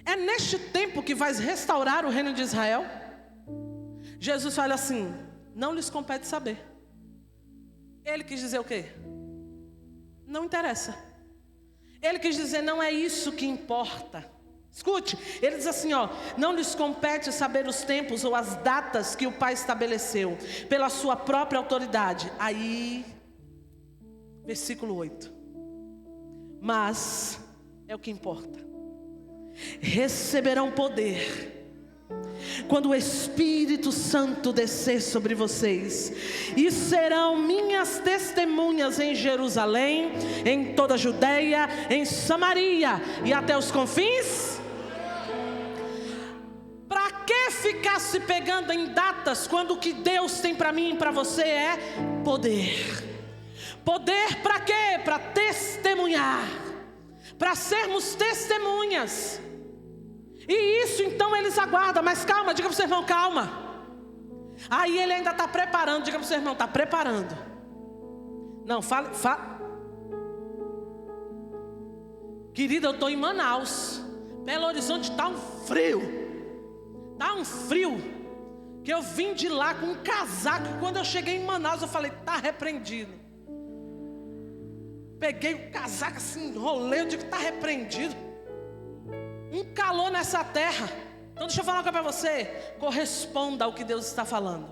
Speaker 3: é neste tempo que vais restaurar o reino de Israel? Jesus fala assim, não lhes compete saber. Ele quis dizer o quê? Não interessa. Ele quis dizer, não é isso que importa. Escute, ele diz assim, não lhes compete saber os tempos ou as datas que o Pai estabeleceu pela sua própria autoridade. Aí, versículo 8. Mas, é o que importa. Receberão poder quando o Espírito Santo descer sobre vocês, e serão minhas testemunhas em Jerusalém, em toda a Judeia, em Samaria e até os confins. Para que ficar se pegando em datas, quando o que Deus tem para mim e para você é poder? Poder para quê? Para testemunhar, para sermos testemunhas. E isso então eles aguardam. Mas calma, diga para o seu irmão, calma. Aí ele ainda está preparando. Diga para o seu irmão, está preparando. Não, fala. Querida, eu estou em Manaus. Belo Horizonte está um frio. Está um frio. Que eu vim de lá com um casaco. E quando eu cheguei em Manaus eu falei, está repreendido. Peguei o casaco assim, enrolei, eu digo, está repreendido. Um calor nessa terra. Então deixa eu falar uma coisa para você. Corresponda ao que Deus está falando.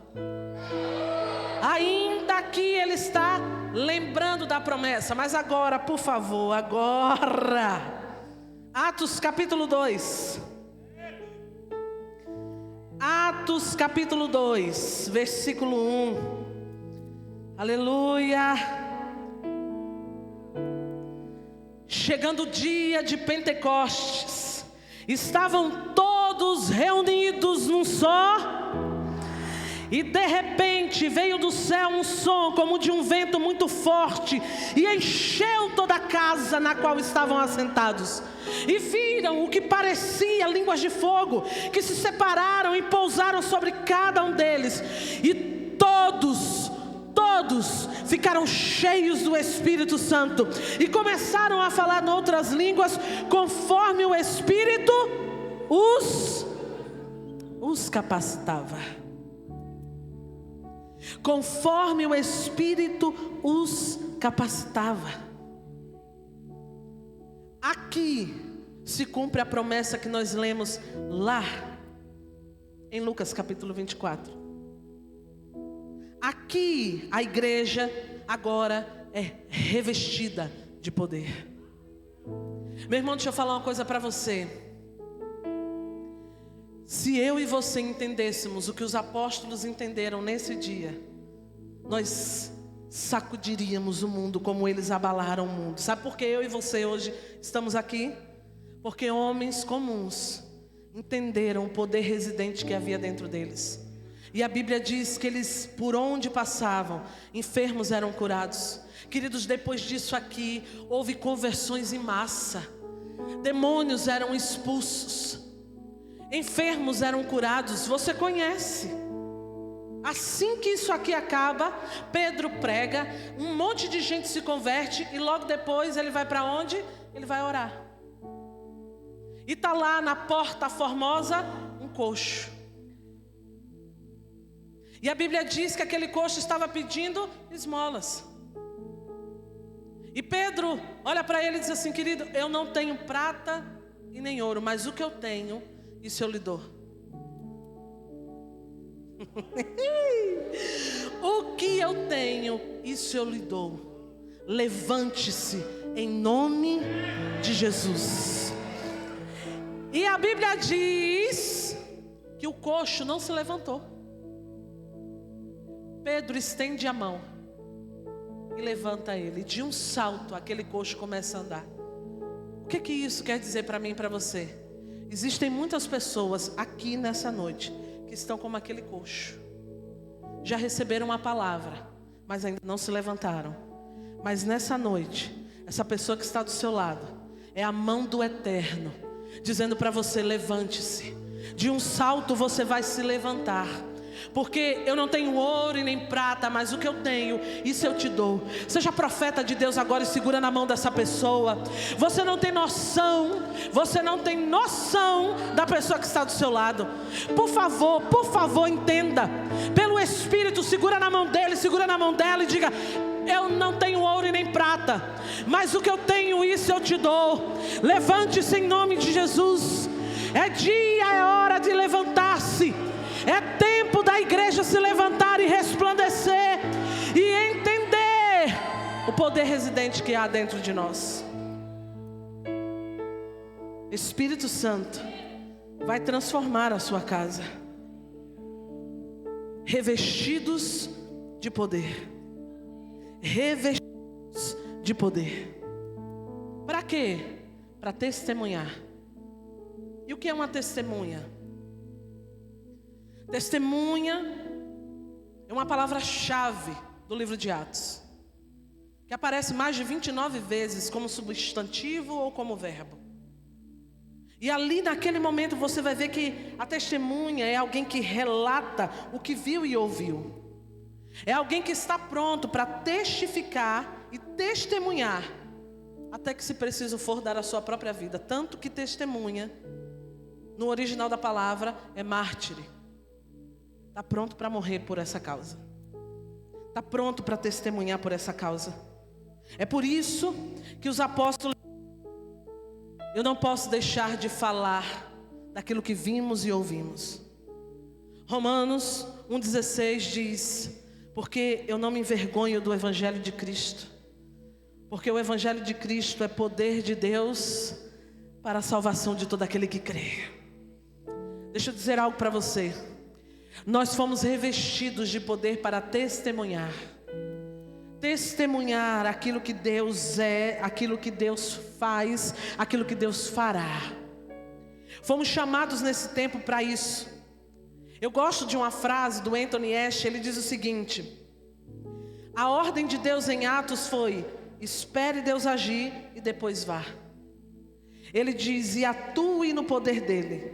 Speaker 3: Ainda que Ele está lembrando da promessa. Mas agora, por favor, agora. Atos capítulo 2. Atos capítulo 2, versículo 1. Aleluia. Chegando o dia de Pentecostes, estavam todos reunidos num só, e de repente veio do céu um som como de um vento muito forte, e encheu toda a casa na qual estavam assentados. E viram o que parecia línguas de fogo, que se separaram e pousaram sobre cada um deles. E todos ficaram cheios do Espírito Santo e começaram a falar em outras línguas, conforme o Espírito os capacitava. Conforme o Espírito os capacitava. Aqui se cumpre a promessa que nós lemos lá em Lucas capítulo 24. Aqui a igreja agora é revestida de poder. Meu irmão, deixa eu falar uma coisa para você. Se eu e você entendêssemos o que os apóstolos entenderam nesse dia, nós sacudiríamos o mundo como eles abalaram o mundo. Sabe por que eu e você hoje estamos aqui? Porque homens comuns entenderam o poder residente que havia dentro deles. E a Bíblia diz que eles, por onde passavam, enfermos eram curados. Queridos, depois disso aqui, houve conversões em massa. Demônios eram expulsos. Enfermos eram curados. Você conhece. Assim que isso aqui acaba, Pedro prega, um monte de gente se converte. E logo depois ele vai para onde? Ele vai orar. E está lá na Porta Formosa um coxo. E a Bíblia diz que aquele coxo estava pedindo esmolas. E Pedro olha para ele e diz assim: querido, eu não tenho prata e nem ouro, mas o que eu tenho, isso eu lhe dou. O que eu tenho, isso eu lhe dou. Levante-se em nome de Jesus. E a Bíblia diz que o coxo não se levantou. Pedro estende a mão e levanta ele. De um salto, aquele coxo começa a andar. O que isso quer dizer para mim e para você? Existem muitas pessoas aqui nessa noite que estão como aquele coxo. Já receberam uma palavra, mas ainda não se levantaram. Mas nessa noite, essa pessoa que está do seu lado é a mão do Eterno, dizendo para você: levante-se. De um salto você vai se levantar. Porque eu não tenho ouro e nem prata, mas o que eu tenho, isso eu te dou. Seja profeta de Deus agora e segura na mão dessa pessoa. Você não tem noção da pessoa que está do seu lado. Por favor, entenda. Pelo Espírito, segura na mão dele, segura na mão dela e diga: eu não tenho ouro e nem prata, mas o que eu tenho, isso eu te dou. Levante-se em nome de Jesus. É dia, é hora de levantar-se. É tempo da igreja se levantar e resplandecer e entender o poder residente que há dentro de nós. Espírito Santo vai transformar a sua casa. revestidos de poder. Revestidos de poder. Para quê? Para testemunhar. E o que é uma testemunha? Testemunha é uma palavra-chave do livro de Atos, que aparece mais de 29 vezes como substantivo ou como verbo. E ali naquele momento você vai ver que a testemunha é alguém que relata o que viu e ouviu. É alguém que está pronto para testificar e testemunhar, até que se preciso for dar a sua própria vida. Tanto que testemunha, no original da palavra, é mártire. Está pronto para morrer por essa causa. Está pronto para testemunhar por essa causa. É por isso que os apóstolos... Eu não posso deixar de falar daquilo que vimos e ouvimos. Romanos 1,16 diz: porque eu não me envergonho do Evangelho de Cristo, porque o Evangelho de Cristo é poder de Deus para a salvação de todo aquele que crê. Deixa eu dizer algo para você. Nós fomos revestidos de poder para testemunhar. Testemunhar aquilo que Deus é, aquilo que Deus faz, aquilo que Deus fará. Fomos chamados nesse tempo para isso. Eu gosto de uma frase do Anthony Ashe. Ele diz o seguinte: a ordem de Deus em Atos foi: espere Deus agir e depois vá. Ele diz: e atue no poder dele.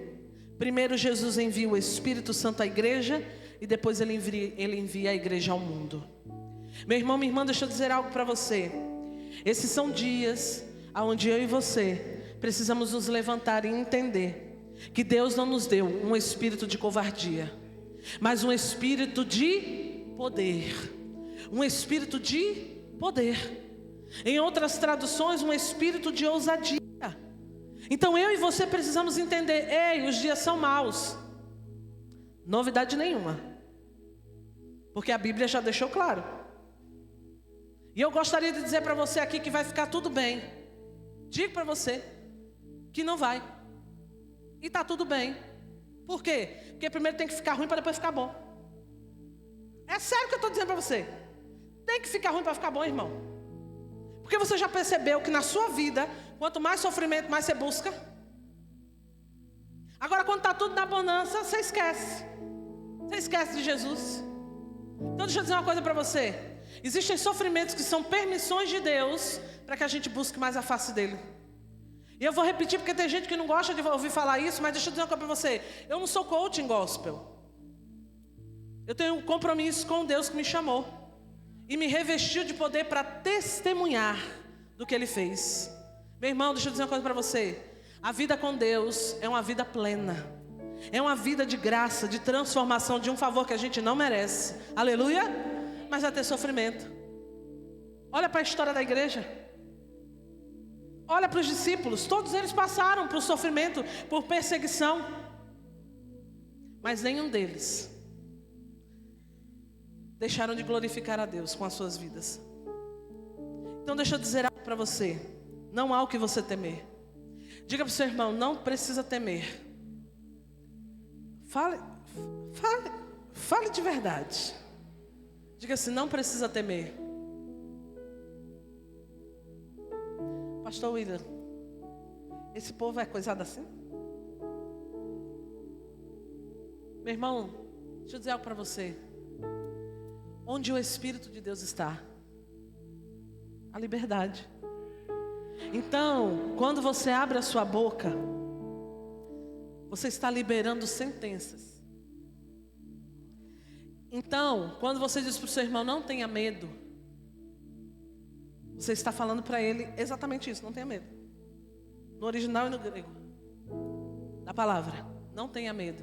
Speaker 3: Primeiro Jesus envia o Espírito Santo à igreja, e depois ele envia a igreja ao mundo. Meu irmão, minha irmã, deixa eu dizer algo para você. Esses são dias onde eu e você precisamos nos levantar e entender que Deus não nos deu um espírito de covardia, mas um espírito de poder. Um espírito de poder. Em outras traduções, um espírito de ousadia. Então eu e você precisamos entender: ei, os dias são maus. Novidade nenhuma, porque a Bíblia já deixou claro. E eu gostaria de dizer para você aqui que vai ficar tudo bem. Digo para você que não vai. E está tudo bem. Por quê? Porque primeiro tem que ficar ruim para depois ficar bom. É sério que eu estou dizendo para você. Tem que ficar ruim para ficar bom, irmão. Porque você já percebeu que na sua vida, quanto mais sofrimento, mais você busca. Agora quando está tudo na bonança, você esquece. Você esquece de Jesus. Então deixa eu dizer uma coisa para você. Existem sofrimentos que são permissões de Deus para que a gente busque mais a face dele. E eu vou repetir porque tem gente que não gosta de ouvir falar isso, mas deixa eu dizer uma coisa para você. Eu não sou coaching gospel. Eu tenho um compromisso com Deus que me chamou e me revestiu de poder para testemunhar do que Ele fez. Meu irmão, deixa eu dizer uma coisa para você. A vida com Deus é uma vida plena. É uma vida de graça, de transformação, de um favor que a gente não merece. Aleluia? Mas vai ter sofrimento. Olha para a história da igreja. Olha para os discípulos. Todos eles passaram por sofrimento, por perseguição. Mas nenhum deles deixaram de glorificar a Deus com as suas vidas. Então deixa eu dizer algo para você. Não há o que você temer. Diga para o seu irmão: não precisa temer. Fale de verdade. Diga assim: não precisa temer. Pastor William, esse povo é coisado assim? Meu irmão, deixa eu dizer algo para você. Onde o Espírito de Deus está, a liberdade. Então, quando você abre a sua boca, você está liberando sentenças. Então, quando você diz para o seu irmão: não tenha medo, você está falando para ele exatamente isso: não tenha medo. No original e no grego da palavra, não tenha medo.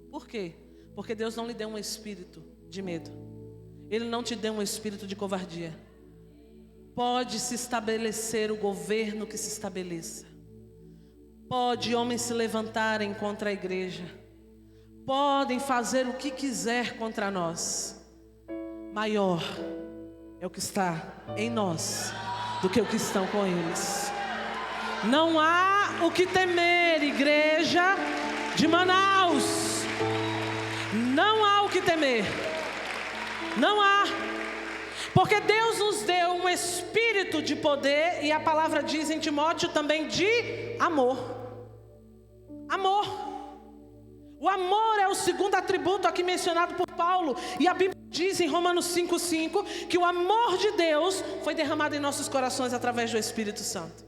Speaker 3: Por quê? Porque Deus não lhe deu um espírito de medo. Ele não te deu um espírito de covardia. Pode se estabelecer o governo que se estabeleça. Pode homens se levantarem contra a igreja. Podem fazer o que quiser contra nós. Maior é o que está em nós do que o que estão com eles. Não há o que temer, igreja de Manaus. Não há o o que temer. Não há. Porque Deus nos deu um espírito de poder, e a palavra diz em Timóteo também de amor. Amor. O amor é o segundo atributo aqui mencionado por Paulo. E a Bíblia diz em Romanos 5,5 que o amor de Deus foi derramado em nossos corações através do Espírito Santo.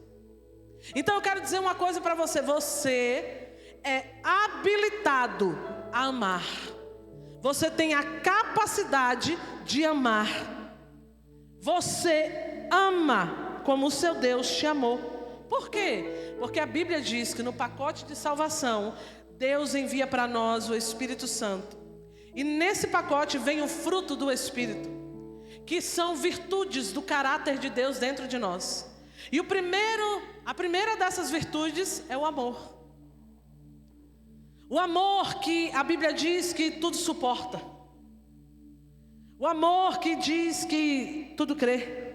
Speaker 3: Então eu quero dizer uma coisa para você. Você é habilitado a amar. Você tem a capacidade de amar. Você ama como o seu Deus te amou. Por quê? Porque a Bíblia diz que no pacote de salvação, Deus envia para nós o Espírito Santo. E nesse pacote vem o fruto do Espírito, que são virtudes do caráter de Deus dentro de nós. E a primeira dessas virtudes é o amor. O amor que a Bíblia diz que tudo suporta. O amor que diz que tudo crê.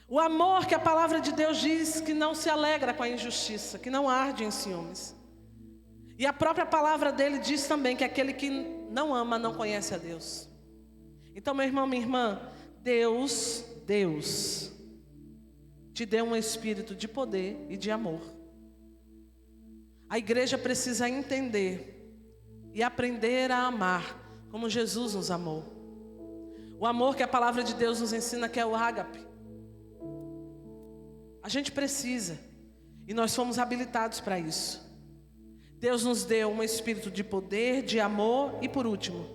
Speaker 3: O amor que a palavra de Deus diz que não se alegra com a injustiça, que não arde em ciúmes. E a própria palavra dele diz também que aquele que não ama não conhece a Deus. Então, meu irmão, minha irmã, Deus te deu um espírito de poder e de amor. A igreja precisa entender e aprender a amar como Jesus nos amou. O amor que a palavra de Deus nos ensina, que é o ágape. A gente precisa, e nós fomos habilitados para isso. Deus nos deu um espírito de poder, de amor e, por último,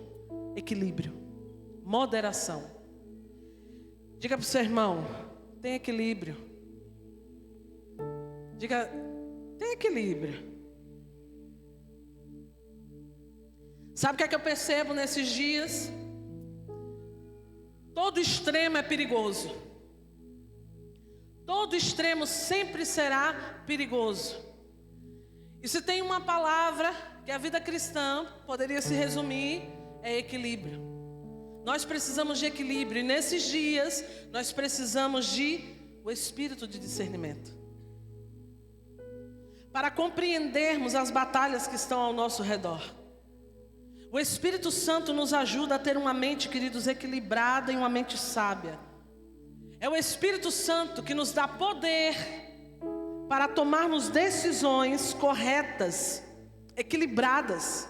Speaker 3: equilíbrio, moderação. Diga para o seu irmão, tem equilíbrio. Diga, tem equilíbrio. Sabe o que é que eu percebo nesses dias? Todo extremo é perigoso. Todo extremo sempre será perigoso. E se tem uma palavra que a vida cristã poderia se resumir, é equilíbrio. Nós precisamos de equilíbrio. E nesses dias, nós precisamos de o espírito de discernimento. Para compreendermos as batalhas que estão ao nosso redor. O Espírito Santo nos ajuda a ter uma mente, queridos, equilibrada e uma mente sábia. É o Espírito Santo que nos dá poder para tomarmos decisões corretas, equilibradas.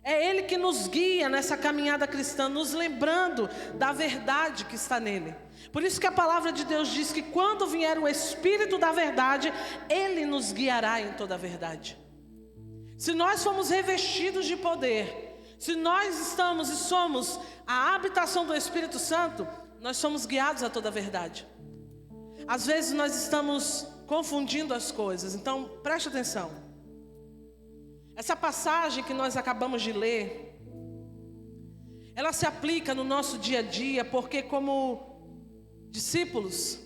Speaker 3: É Ele que nos guia nessa caminhada cristã, nos lembrando da verdade que está nele. Por isso que a palavra de Deus diz que quando vier o Espírito da verdade, Ele nos guiará em toda a verdade. Se nós formos revestidos de poder, se nós estamos e somos a habitação do Espírito Santo, nós somos guiados a toda a verdade. Às vezes nós estamos confundindo as coisas, então preste atenção. Essa passagem que nós acabamos de ler, ela se aplica no nosso dia a dia, porque como discípulos,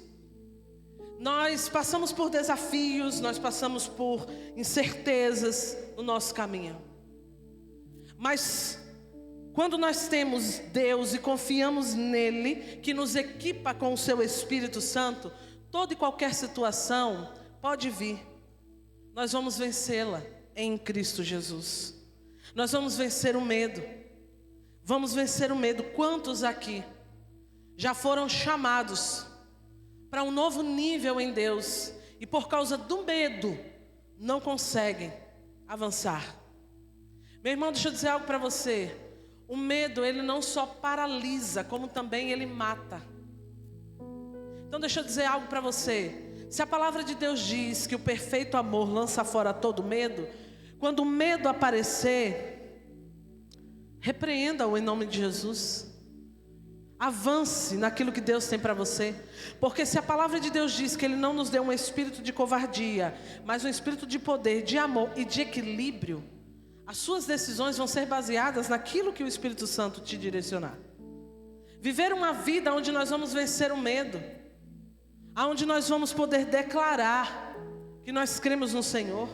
Speaker 3: nós passamos por desafios, nós passamos por incertezas no nosso caminho. Mas quando nós temos Deus e confiamos nele, que nos equipa com o seu Espírito Santo, toda e qualquer situação pode vir. Nós vamos vencê-la em Cristo Jesus. Nós vamos vencer o medo. Vamos vencer o medo. Quantos aqui já foram chamados para um novo nível em Deus e por causa do medo não conseguem avançar? Meu irmão, deixa eu dizer algo para você. O medo, ele não só paralisa, como também ele mata. Então deixa eu dizer algo para você. Se a palavra de Deus diz que o perfeito amor lança fora todo medo, quando o medo aparecer, repreenda-o em nome de Jesus. Avance naquilo que Deus tem para você. Porque se a palavra de Deus diz que Ele não nos deu um espírito de covardia, mas um espírito de poder, de amor e de equilíbrio, as suas decisões vão ser baseadas naquilo que o Espírito Santo te direcionar. Viver uma vida onde nós vamos vencer o medo, onde nós vamos poder declarar que nós cremos no Senhor,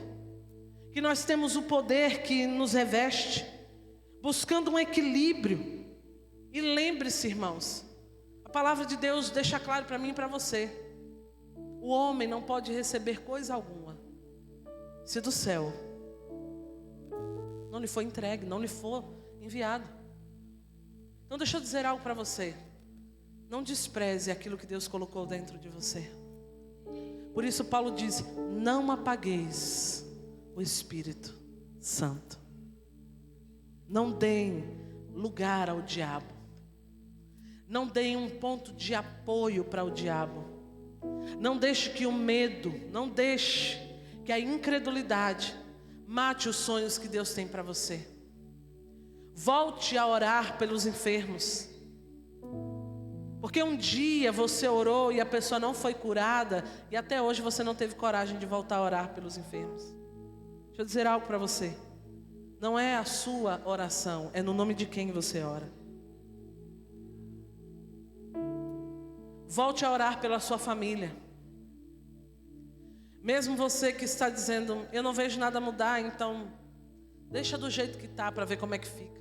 Speaker 3: que nós temos o poder que nos reveste, buscando um equilíbrio. E lembre-se, irmãos, a palavra de Deus deixa claro para mim e para você: o homem não pode receber coisa alguma se do céu não lhe for entregue, não lhe for enviado. Então deixa eu dizer algo para você. Não despreze aquilo que Deus colocou dentro de você. Por isso Paulo diz: não apagueis o Espírito Santo. Não deem lugar ao diabo. Não deem um ponto de apoio para o diabo. Não deixe que o medo, não deixe que a incredulidade mate os sonhos que Deus tem para você. Volte a orar pelos enfermos. Porque um dia você orou e a pessoa não foi curada, e até hoje você não teve coragem de voltar a orar pelos enfermos. Deixa eu dizer algo para você. Não é a sua oração, é no nome de quem você ora. Volte a orar pela sua família. Mesmo você que está dizendo: eu não vejo nada mudar, então deixa do jeito que está para ver como é que fica.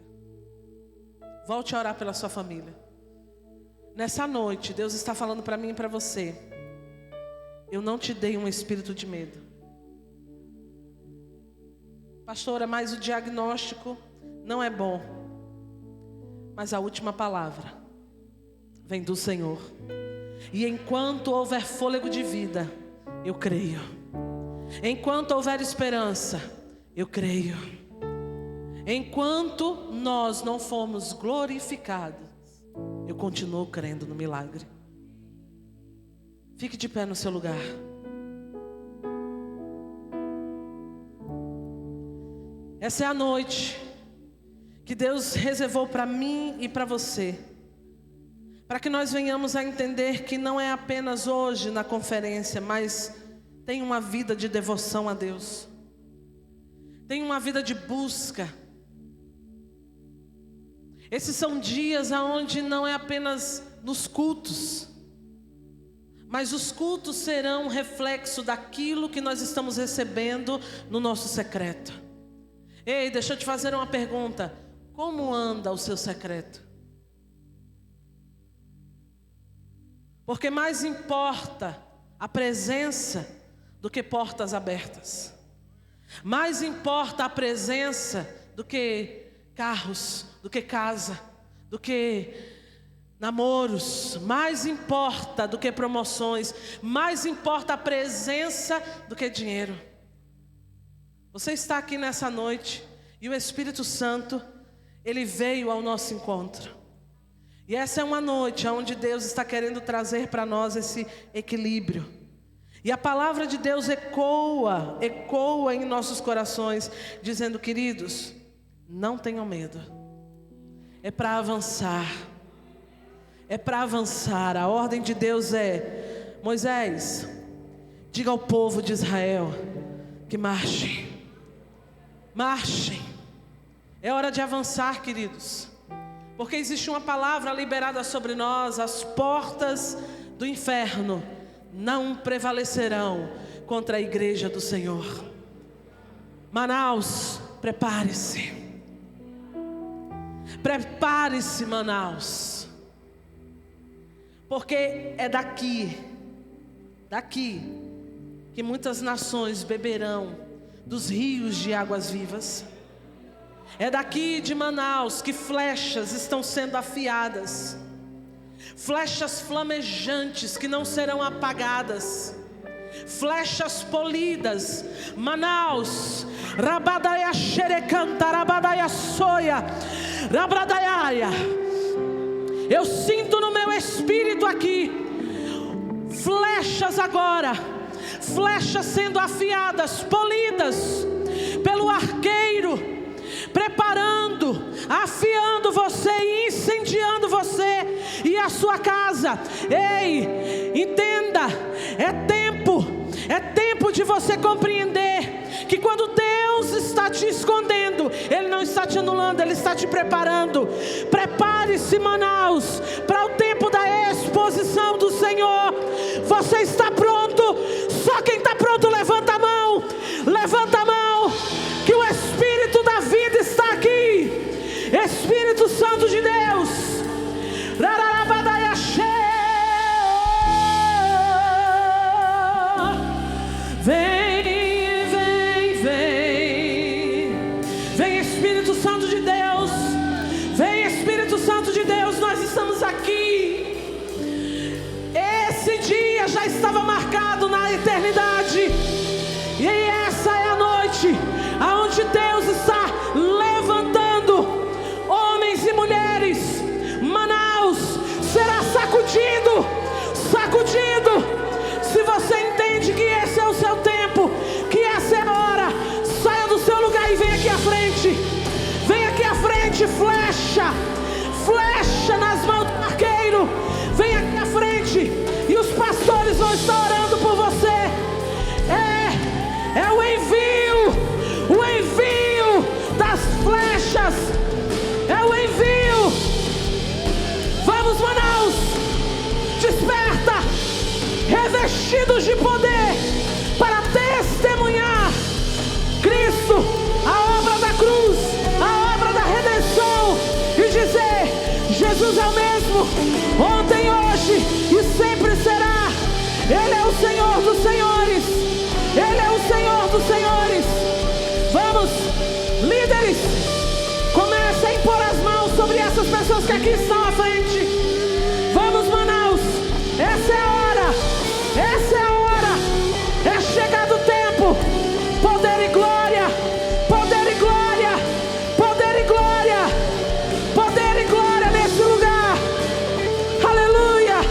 Speaker 3: Volte a orar pela sua família. Nessa noite, Deus está falando para mim e para você: eu não te dei um espírito de medo. Pastora, mas o diagnóstico não é bom. Mas a última palavra vem do Senhor. E enquanto houver fôlego de vida, eu creio. Enquanto houver esperança, eu creio. Enquanto nós não formos glorificados, eu continuo crendo no milagre. Fique de pé no seu lugar. Essa é a noite que Deus reservou para mim e para você, para que nós venhamos a entender que não é apenas hoje na conferência, mas tem uma vida de devoção a Deus, tem uma vida de busca. Esses são dias onde não é apenas nos cultos, mas os cultos serão um reflexo daquilo que nós estamos recebendo no nosso secreto. Ei, deixa eu te fazer uma pergunta: como anda o seu secreto? Porque mais importa a presença do que portas abertas. Mais importa a presença do que carros, do que casa, do que namoros. Mais importa do que promoções. Mais importa a presença do que dinheiro. Você está aqui nessa noite e o Espírito Santo, Ele veio ao nosso encontro. E essa é uma noite onde Deus está querendo trazer para nós esse equilíbrio. E a palavra de Deus ecoa em nossos corações, dizendo: queridos, não tenham medo. É para avançar. É para avançar. A ordem de Deus é: Moisés, diga ao povo de Israel que marchem. Marchem. É hora de avançar, queridos. Porque existe uma palavra liberada sobre nós: as portas do inferno não prevalecerão contra a igreja do Senhor. Manaus, prepare-se. Prepare-se, Manaus. Porque é daqui que muitas nações beberão dos rios de águas vivas. É daqui de Manaus que flechas estão sendo afiadas. Flechas flamejantes que não serão apagadas. Flechas polidas. Manaus, Rabadaia xerecanta, Rabadaia soia, Rabadaiaia. Eu sinto no meu espírito aqui flechas agora. Flechas sendo afiadas, polidas pelo arqueiro, preparando, afiando você e incendiando você e a sua casa. Ei, entenda, é tempo de você compreender que quando Deus está te escondendo, Ele não está te anulando, Ele está te preparando. Prepare-se, Manaus, para o tempo da exposição do Senhor. Você está pronto? Só quem está pronto levanta a mão. Levanta a mão, que o Espírito da vida está aqui. Espírito Santo de Deus. Vem, vem, vem. Vem, Espírito Santo de Deus. existe flecha, flecha nas mãos do arqueiro. Vem aqui à frente e os pastores vão estar orando por você. É o envio das flechas, é o envio. Vamos, Manaus, desperta, revestidos de poder, para testemunhar Cristo, a obra da cruz, a obra da redenção, e dizer: Jesus é o mesmo, ontem, hoje e sempre será. Ele é o Senhor dos senhores, Ele é o Senhor dos senhores. Vamos, líderes, comecem a impor as mãos sobre essas pessoas que aqui estão à frente. Vamos, Manaus, essa é a hora, essa é a hora, é chegado o tempo. Poder e glória, poder e glória, poder e glória, poder e glória nesse lugar. Aleluia.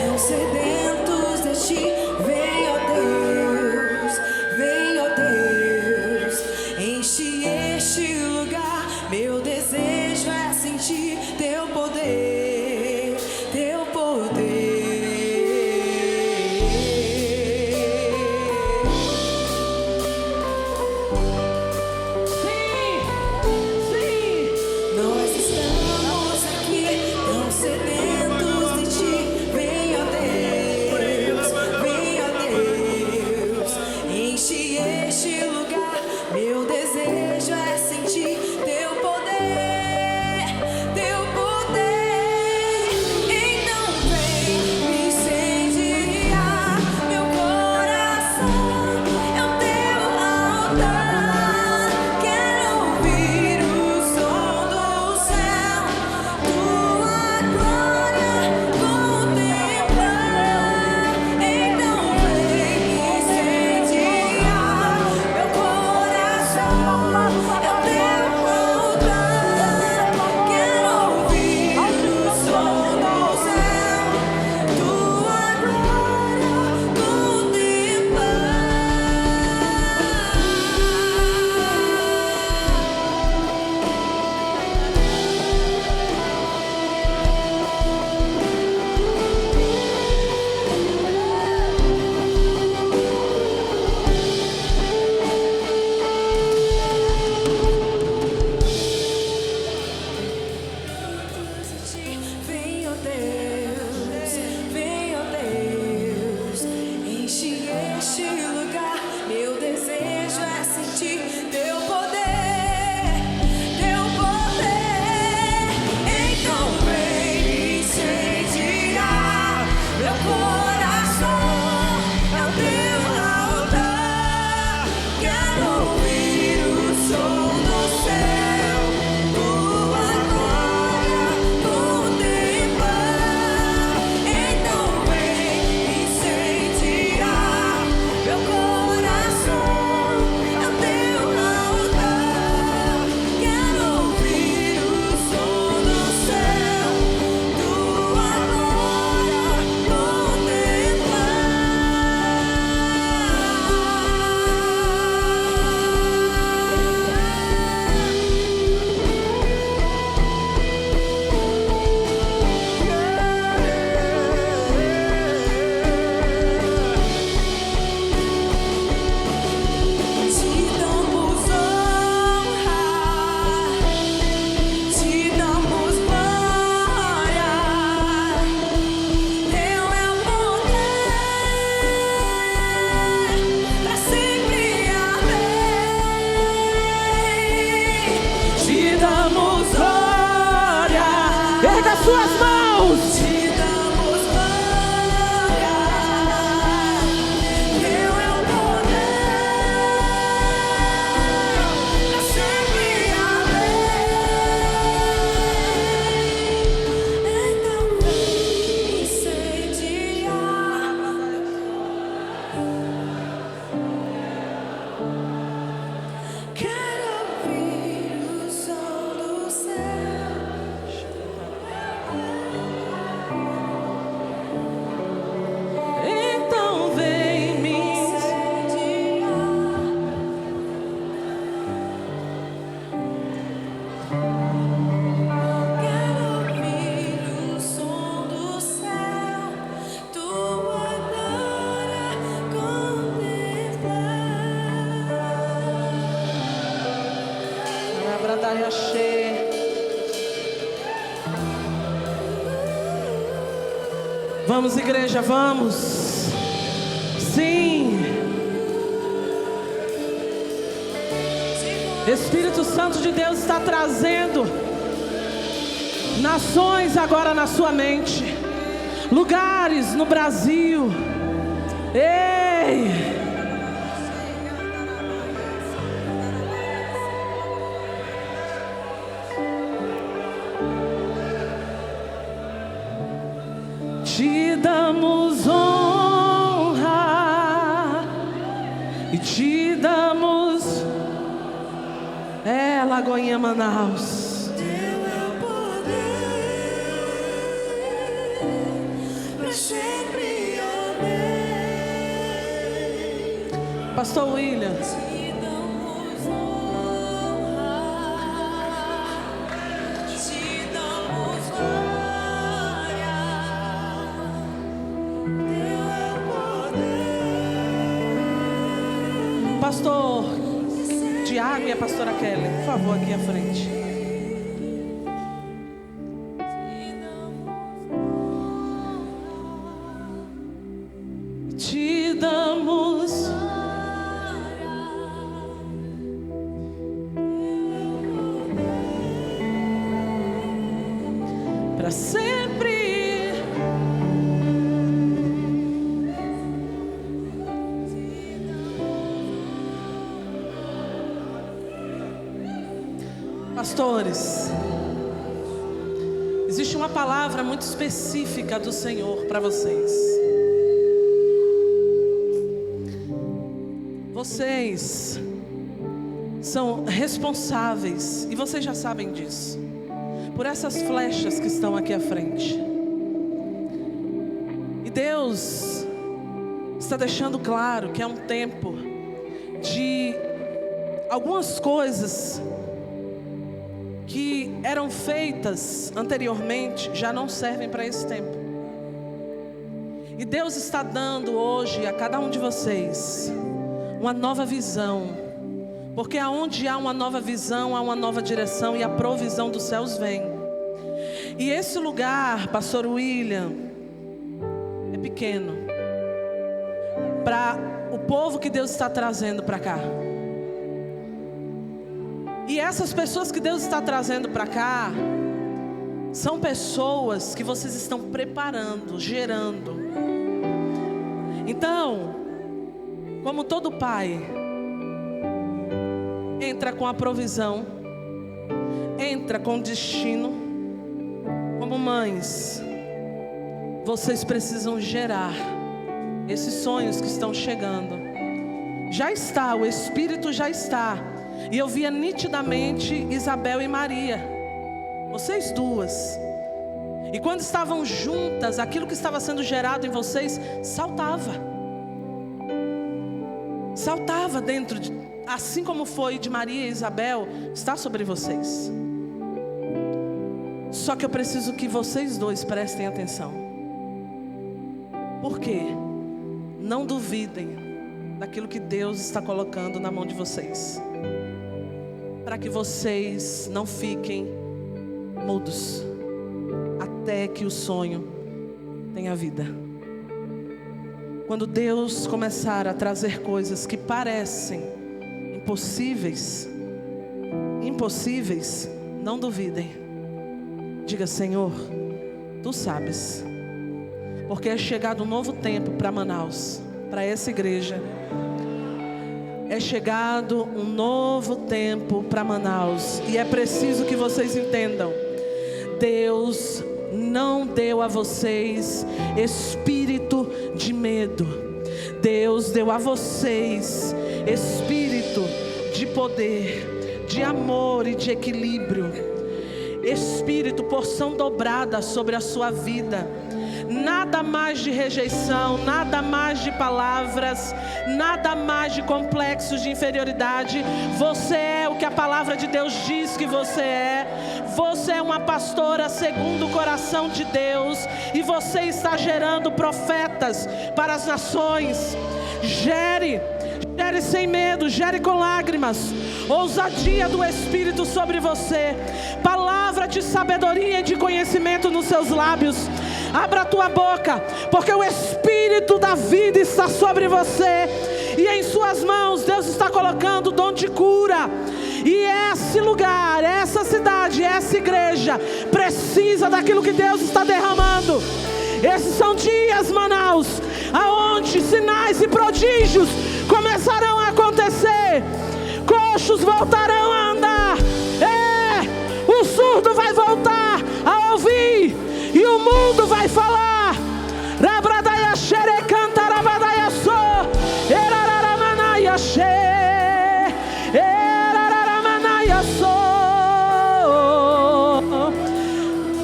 Speaker 4: Tão sedentos de ti, vem, ó Deus, vem, ó Deus, enche este lugar. Meu desejo é sentir teu poder, teu poder. Nós estamos aqui, tão sedentos de ti, vem, ó Deus, enche este lugar. Meu desejo é sentir teu poder, teu poder. Então vem me incendiar, meu coração é o teu altar. Quero ouvir o som do céu, tua glória contemplar. Então vem me incendiar, meu coração é o teu altar. Quero ouvir o som do céu, tua glória contemplar. Vem, ó Deus, vem, ó Deus, enche este lugar. Meu desejo é sentir teu poder, teu poder. Então vem me incendiar, meu coração é o teu altar. Quero ouvir o som do céu, tua glória contemplar. Então vem me incendiar, meu coração é o teu altar. Quero ouvir o som do céu, tua glória Te damos honra, te damos glória. Teu é o poder pra sempre. Amém.
Speaker 3: Te damos glória. Erga suas mãos.
Speaker 4: Te damos glória. Teu é o poder pra sempre. Amém. Então vem incendiar. Quero ouvir o som do céu. Então vem
Speaker 3: Vamos, igreja, vamos. Sim. Espírito Santo de Deus está trazendo nações agora na sua mente, lugares no Brasil. Ei! Te damos honra e te damos Lagoinha, Manaus.
Speaker 4: Teu é o poder pra sempre, amém.
Speaker 3: Pastor William.
Speaker 4: Te damos honra, te damos glória. Teu é o poder.
Speaker 3: Pastor Tiago e a pastora Kelly, por favor, aqui à frente. Te damos para sempre. Pastores, existe uma palavra muito específica do Senhor para vocês. Vocês são responsáveis, e vocês já sabem disso, por essas flechas que estão aqui à frente. E Deus está deixando claro que é um tempo de algumas coisas que eram feitas anteriormente já não servem para esse tempo. E Deus está dando hoje a cada um de vocês uma nova visão, porque aonde há uma nova visão, há uma nova direção, e a provisão dos céus vem. E esse lugar, pastor William, é pequeno para o povo que Deus está trazendo para cá. E essas pessoas que Deus está trazendo para cá são pessoas que vocês estão preparando, gerando. Então, como todo pai, entra com a provisão, entra com destino. Como mães, vocês precisam gerar esses sonhos que estão chegando. Já está, o Espírito já está. E eu via nitidamente Isabel e Maria, vocês duas. E quando estavam juntas, aquilo que estava sendo gerado em vocês saltava. Saltava dentro de, assim como foi de Maria e Isabel, está sobre vocês. Só que eu preciso que vocês dois prestem atenção. Por quê? Não duvidem daquilo que Deus está colocando na mão de vocês, para que vocês não fiquem mudos até que o sonho tenha vida. Quando Deus começar a trazer coisas que parecem impossíveis, não duvidem. Diga: Senhor, Tu sabes, porque é chegado um novo tempo para Manaus, para essa igreja. É chegado um novo tempo para Manaus. E é preciso que vocês entendam: Deus não deu a vocês espírito de medo. Deus deu a vocês espírito de poder, de amor e de equilíbrio. Espírito, porção dobrada sobre a sua vida. Nada mais de rejeição, nada mais de palavras, nada mais de complexos de inferioridade. Você é o que a palavra de Deus diz que você é. Você é uma pastora segundo o coração de Deus, e você está gerando profetas para as nações. Gere Gere sem medo, gere com lágrimas. Ousadia do Espírito sobre você. Palavra de sabedoria e de conhecimento nos seus lábios. Abra a tua boca, porque o Espírito da vida está sobre você. E em suas mãos Deus está colocando o dom de cura. E esse lugar, essa cidade, essa igreja precisa daquilo que Deus está derramando. Esses são dias, Manaus, aonde sinais e prodígios começarão a acontecer. Coxos voltarão a andar. O surdo vai voltar a ouvir. E o mundo vai falar. Rabradaya xere canta rabadaya so. Eraramanaya she. Eraramanaya so.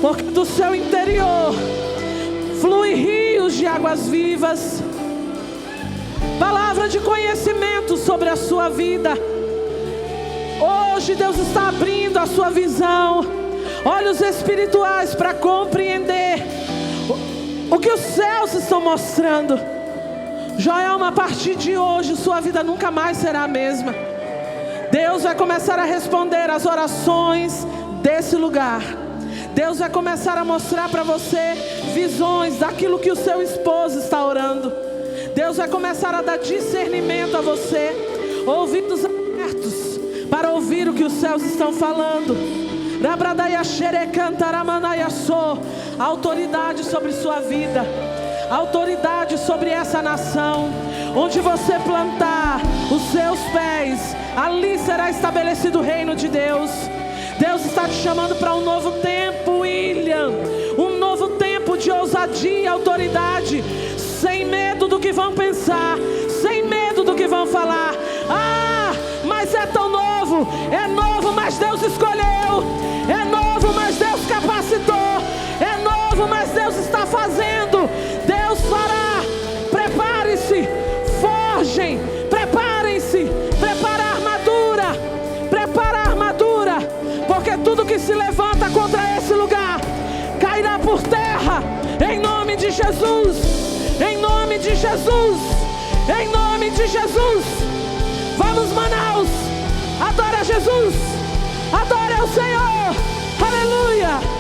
Speaker 3: Porque do seu interior flui rios de águas vivas. Palavra de conhecimento sobre a sua vida. Hoje Deus está abrindo a sua visão, olhos espirituais, para compreender o que os céus estão mostrando. Joelma, a partir de hoje sua vida nunca mais será a mesma. Deus vai começar a responder as orações desse lugar. Deus vai começar a mostrar para você visões daquilo que o seu esposo está orando. Deus vai começar a dar discernimento a você, ouvidos abertos para ouvir o que os céus estão falando. Autoridade sobre sua vida, autoridade sobre essa nação. Onde você plantar os seus pés, ali será estabelecido o reino de Deus. Deus está te chamando para um novo tempo, William. Um novo tempo de ousadia e autoridade. Sem medo do que vão pensar, sem medo do que vão falar. Mas é tão novo. É novo, mas Deus escolheu. É novo, mas Deus capacitou. É novo, mas Deus está fazendo. Deus fará. Prepare-se, forjem, preparem-se. Prepara a armadura. Prepara a armadura. Porque tudo que se levanta contra esse lugar cairá por terra. Em nome de Jesus. Em nome de Jesus. Em nome de Jesus. Vamos, Manaus. Adora Jesus. Adora o Senhor. Aleluia.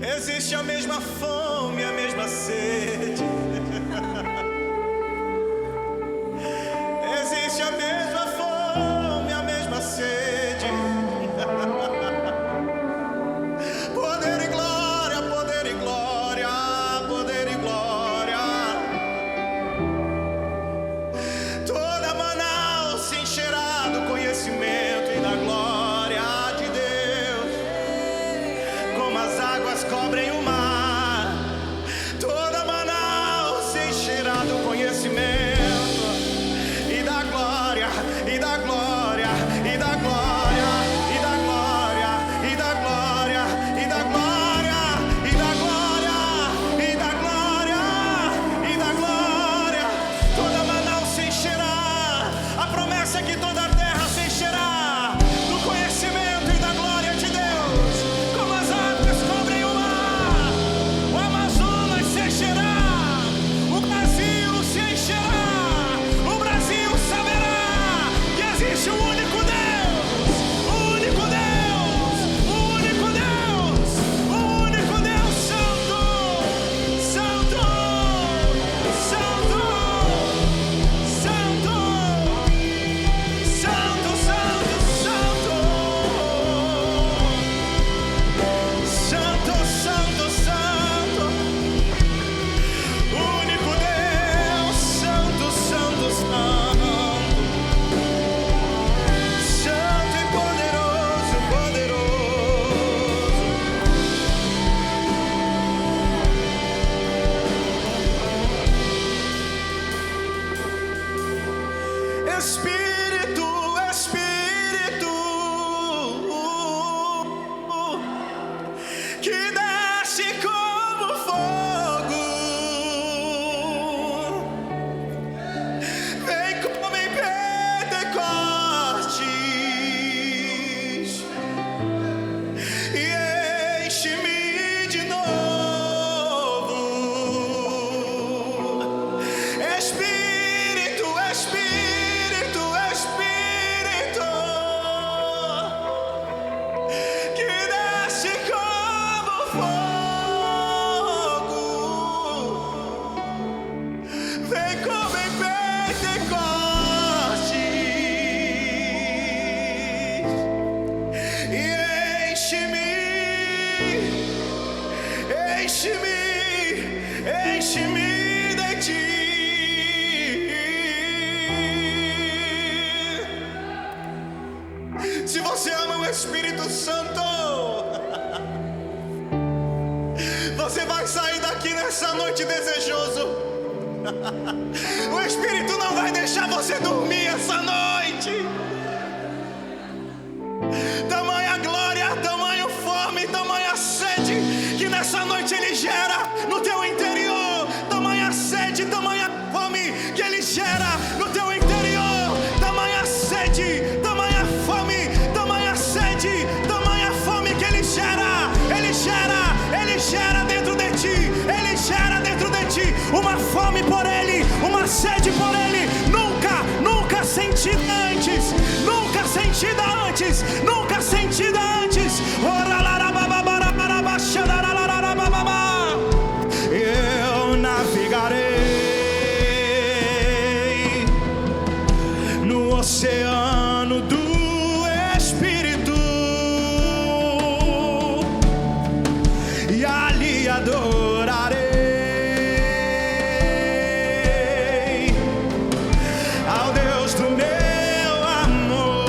Speaker 5: Existe a mesma fome, a mesma sede. Existe a mesma fome, a mesma sede. cobrem o mar. Toda Manaus se encherá do conhecimento e da glória, e da glória, e da glória, e da glória, e da glória, e da glória, e da glória, e da glória, e da glória. Toda Manaus se encherá. A promessa é que toda a terra se encherá do conhecimento e da glória de Deus, como as águas cobrem o mar. O Amazonas se encherá, o Brasil se encherá, o Brasil saberá que existe um único Deus, o único Deus, o único Deus, o único Deus santo, santo, santo, santo, santo, santo, santo, santo, santo, único Deus, santo, santo, santo, santo e poderoso, poderoso. Espírito, Espírito, que desce como fogo, vem como em Pentecostes e enche-me de novo. Espírito, Espírito, Espírito, que desce como fogo, vem como em Pentecostes e enche-me, enche-me, enche-me de ti. Se você ama o Espírito Santo, você vai sair daqui nessa noite desejoso. O Espírito não vai deixar você dormir essa noite. Tamanha glória, tamanho fome, tamanha sede que nessa noite Ele gera no teu interior. Tamanha sede, tamanha fome que Ele gera no teu interior. Tamanha sede, tamanha fome, tamanha sede, tamanha fome que Ele gera. Ele gera, Ele gera dentro de ti. Ele gera dentro de ti uma fome por Ele, uma sede por Ele. Nunca, nunca sentida antes. Nunca sentida antes. Nunca sentida antes. Eu navegarei no oceano do Espírito e ali adorarei ao Deus do meu amor.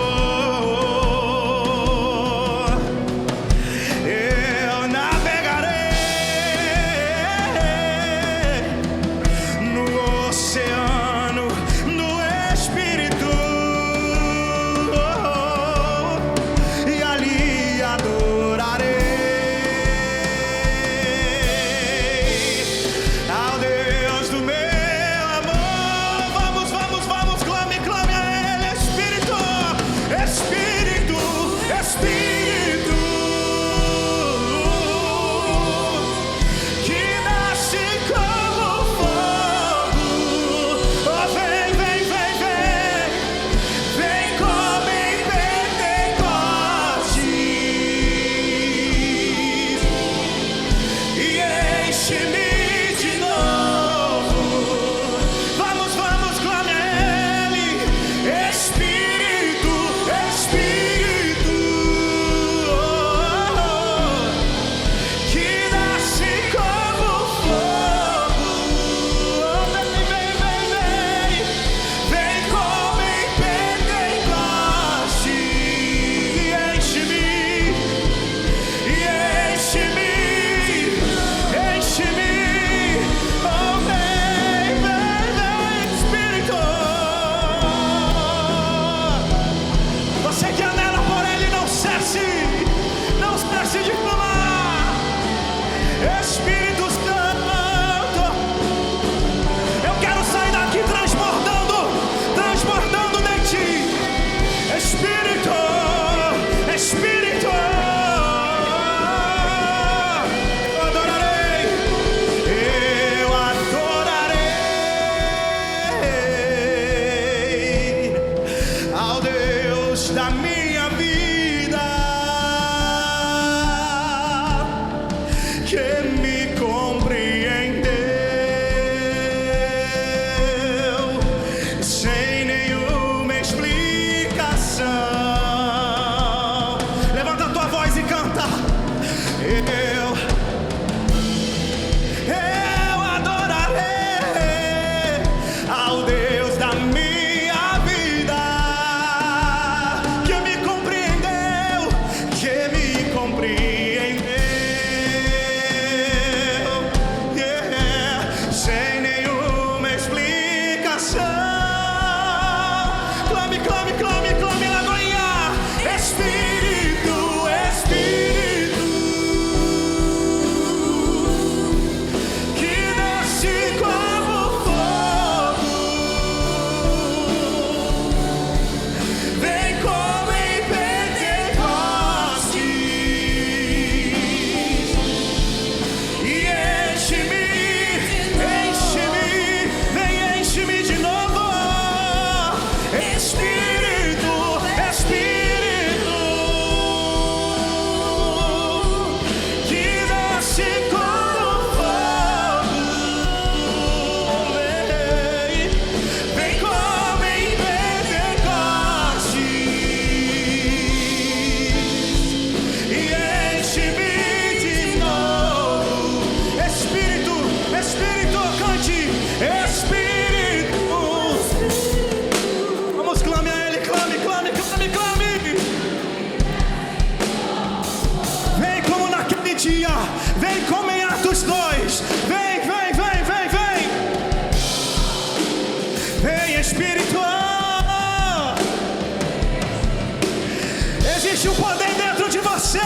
Speaker 5: Existe um poder dentro de você.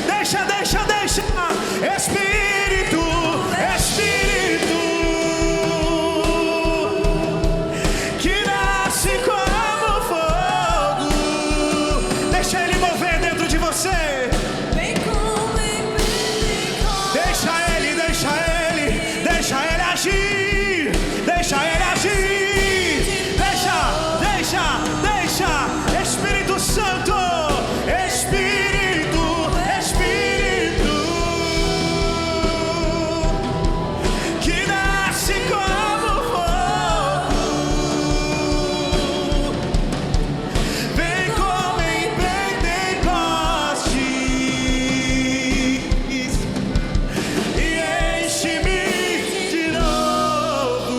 Speaker 5: Deixa. Espírito, que nasce como fogo. Deixa ele mover dentro de você. Deixa ele agir. Deixa ele agir. Deixa. Espírito Santo. Espírito. Que nasce como fogo. Vem como em Pentecostes. E enche-me de novo.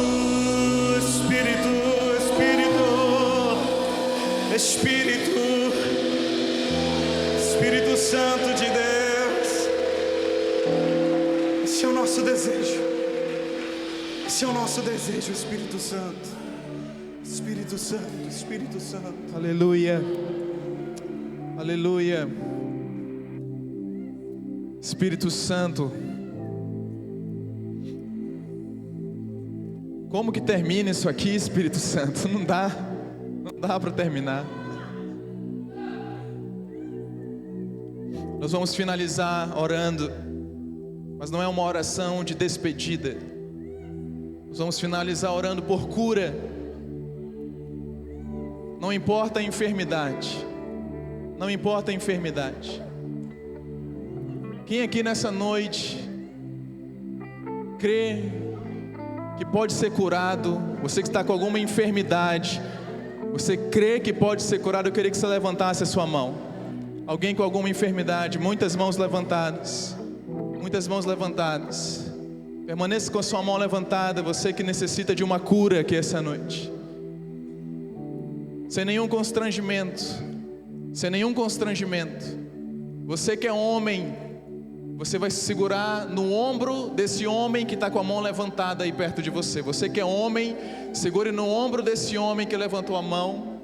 Speaker 5: Espírito Santo de Deus. Esse é o nosso desejo. Espírito Santo. Espírito Santo.
Speaker 1: Aleluia. Espírito Santo. Como que termina isso aqui, Espírito Santo? Não dá para terminar. Nós vamos finalizar orando, mas não é uma oração de despedida. Nós vamos finalizar orando por cura. Não importa a enfermidade. Quem aqui nessa noite crê que pode ser curado? Você que está com alguma enfermidade, você crê que pode ser curado? Eu queria que você levantasse a sua mão. Alguém com alguma enfermidade, muitas mãos levantadas. Permaneça com a sua mão levantada, você que necessita de uma cura aqui essa noite. Sem nenhum constrangimento. Você que é homem, você vai se segurar no ombro desse homem que está com a mão levantada aí perto de você. Você que é homem, segure no ombro desse homem que levantou a mão.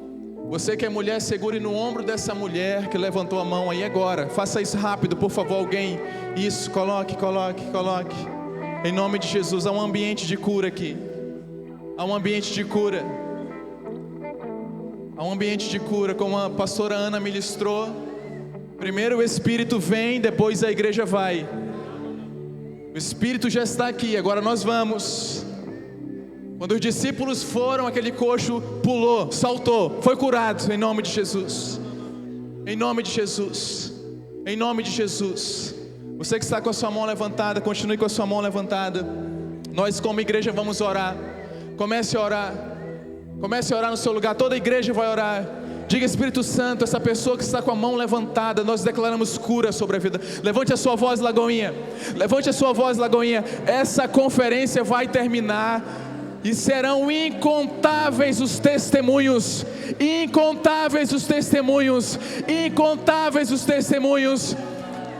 Speaker 1: Você que é mulher, segure no ombro dessa mulher que levantou a mão aí agora. Faça isso rápido, por favor, alguém. Isso, coloque. Em nome de Jesus, há um ambiente de cura aqui. Há um ambiente de cura, como a pastora Ana ministrou. Primeiro o Espírito vem, depois a igreja vai. O Espírito já está aqui, agora nós vamos. Quando os discípulos foram, aquele coxo pulou, saltou, foi curado, em nome de Jesus. Você que está com a sua mão levantada, continue com a sua mão levantada. Nós como igreja vamos orar. Comece a orar no seu lugar, toda a igreja vai orar. Diga: Espírito Santo, essa pessoa que está com a mão levantada, nós declaramos cura sobre a vida. Levante a sua voz, Lagoinha. Essa conferência vai terminar e serão incontáveis os testemunhos.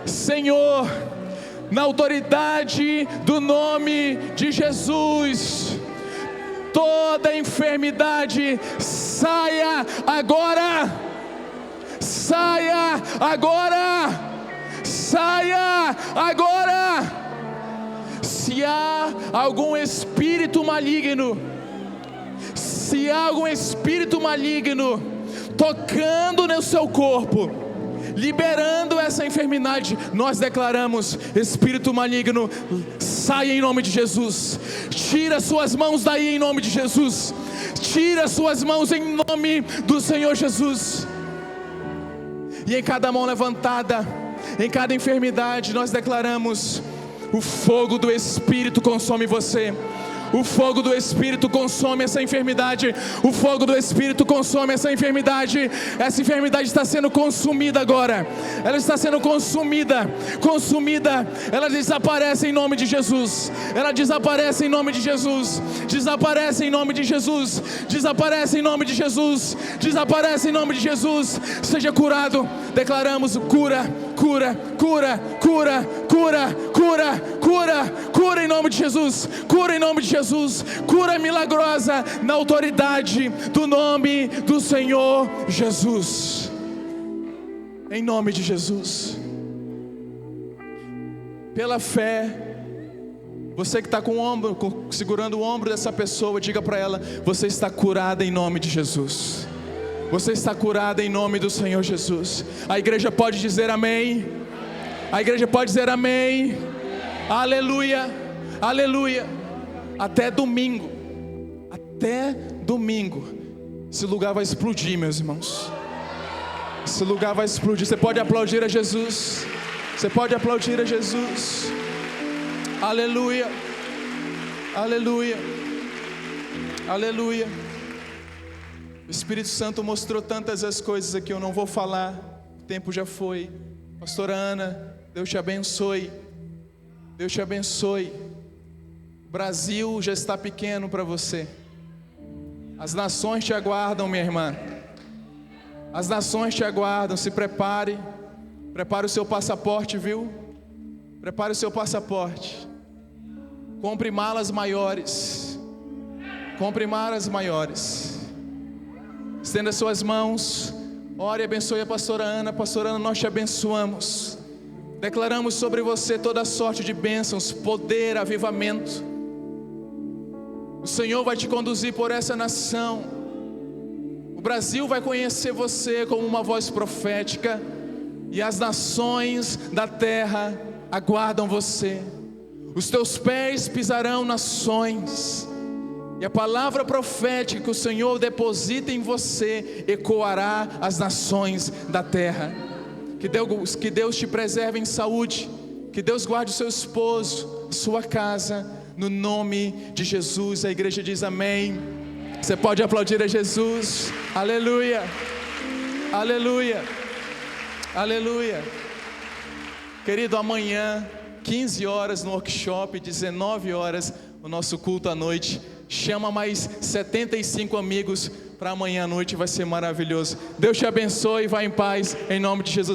Speaker 1: Senhor, na autoridade do nome de Jesus, toda enfermidade saia agora. Se há algum espírito maligno, tocando no seu corpo, liberando essa enfermidade, nós declaramos: espírito maligno, saia em nome de Jesus. Tira suas mãos daí em nome de Jesus. Tira suas mãos em nome do Senhor Jesus. E em cada mão levantada, em cada enfermidade, nós declaramos: o fogo do Espírito consome você. O fogo do Espírito consome essa enfermidade. Essa enfermidade está sendo consumida agora. Ela está sendo consumida. Ela desaparece em nome de Jesus. Desaparece em nome de Jesus. Seja curado. Declaramos cura em nome de Jesus. Cura milagrosa na autoridade do nome do Senhor Jesus. Em nome de Jesus. Pela fé, você que está com o ombro, segurando o ombro dessa pessoa, diga para ela: você está curada em nome de Jesus. Você está curada em nome do Senhor Jesus. A igreja pode dizer amém. A igreja pode dizer amém. Aleluia, aleluia. Até domingo, esse lugar vai explodir, meus irmãos. Esse lugar vai explodir. Você pode aplaudir a Jesus. Você pode aplaudir a Jesus. Aleluia, aleluia, aleluia. O Espírito Santo mostrou tantas as coisas aqui, eu não vou falar, o tempo já foi. Pastora Ana, Deus te abençoe. Deus te abençoe. O Brasil já está pequeno para você. As nações te aguardam, minha irmã. As nações te aguardam, se prepare. Prepare o seu passaporte, viu? Prepare o seu passaporte. Compre malas maiores. Compre malas maiores. Estenda suas mãos. Ore e abençoe a pastora Ana. Pastora Ana, nós te abençoamos. Declaramos sobre você toda sorte de bênçãos, poder, avivamento. O Senhor vai te conduzir por essa nação. O Brasil vai conhecer você como uma voz profética. E as nações da terra aguardam você. Os teus pés pisarão nações. E a palavra profética que o Senhor deposita em você ecoará as nações da terra. Que Deus te preserve em saúde. Que Deus guarde o seu esposo, a sua casa, no nome de Jesus. A igreja diz amém. Você pode aplaudir a Jesus. Aleluia, aleluia, aleluia. Querido, amanhã 15 horas no workshop, 19 horas o nosso culto à noite. Chama mais 75 amigos para amanhã à noite, vai ser maravilhoso. Deus te abençoe, vá em paz, em nome de Jesus.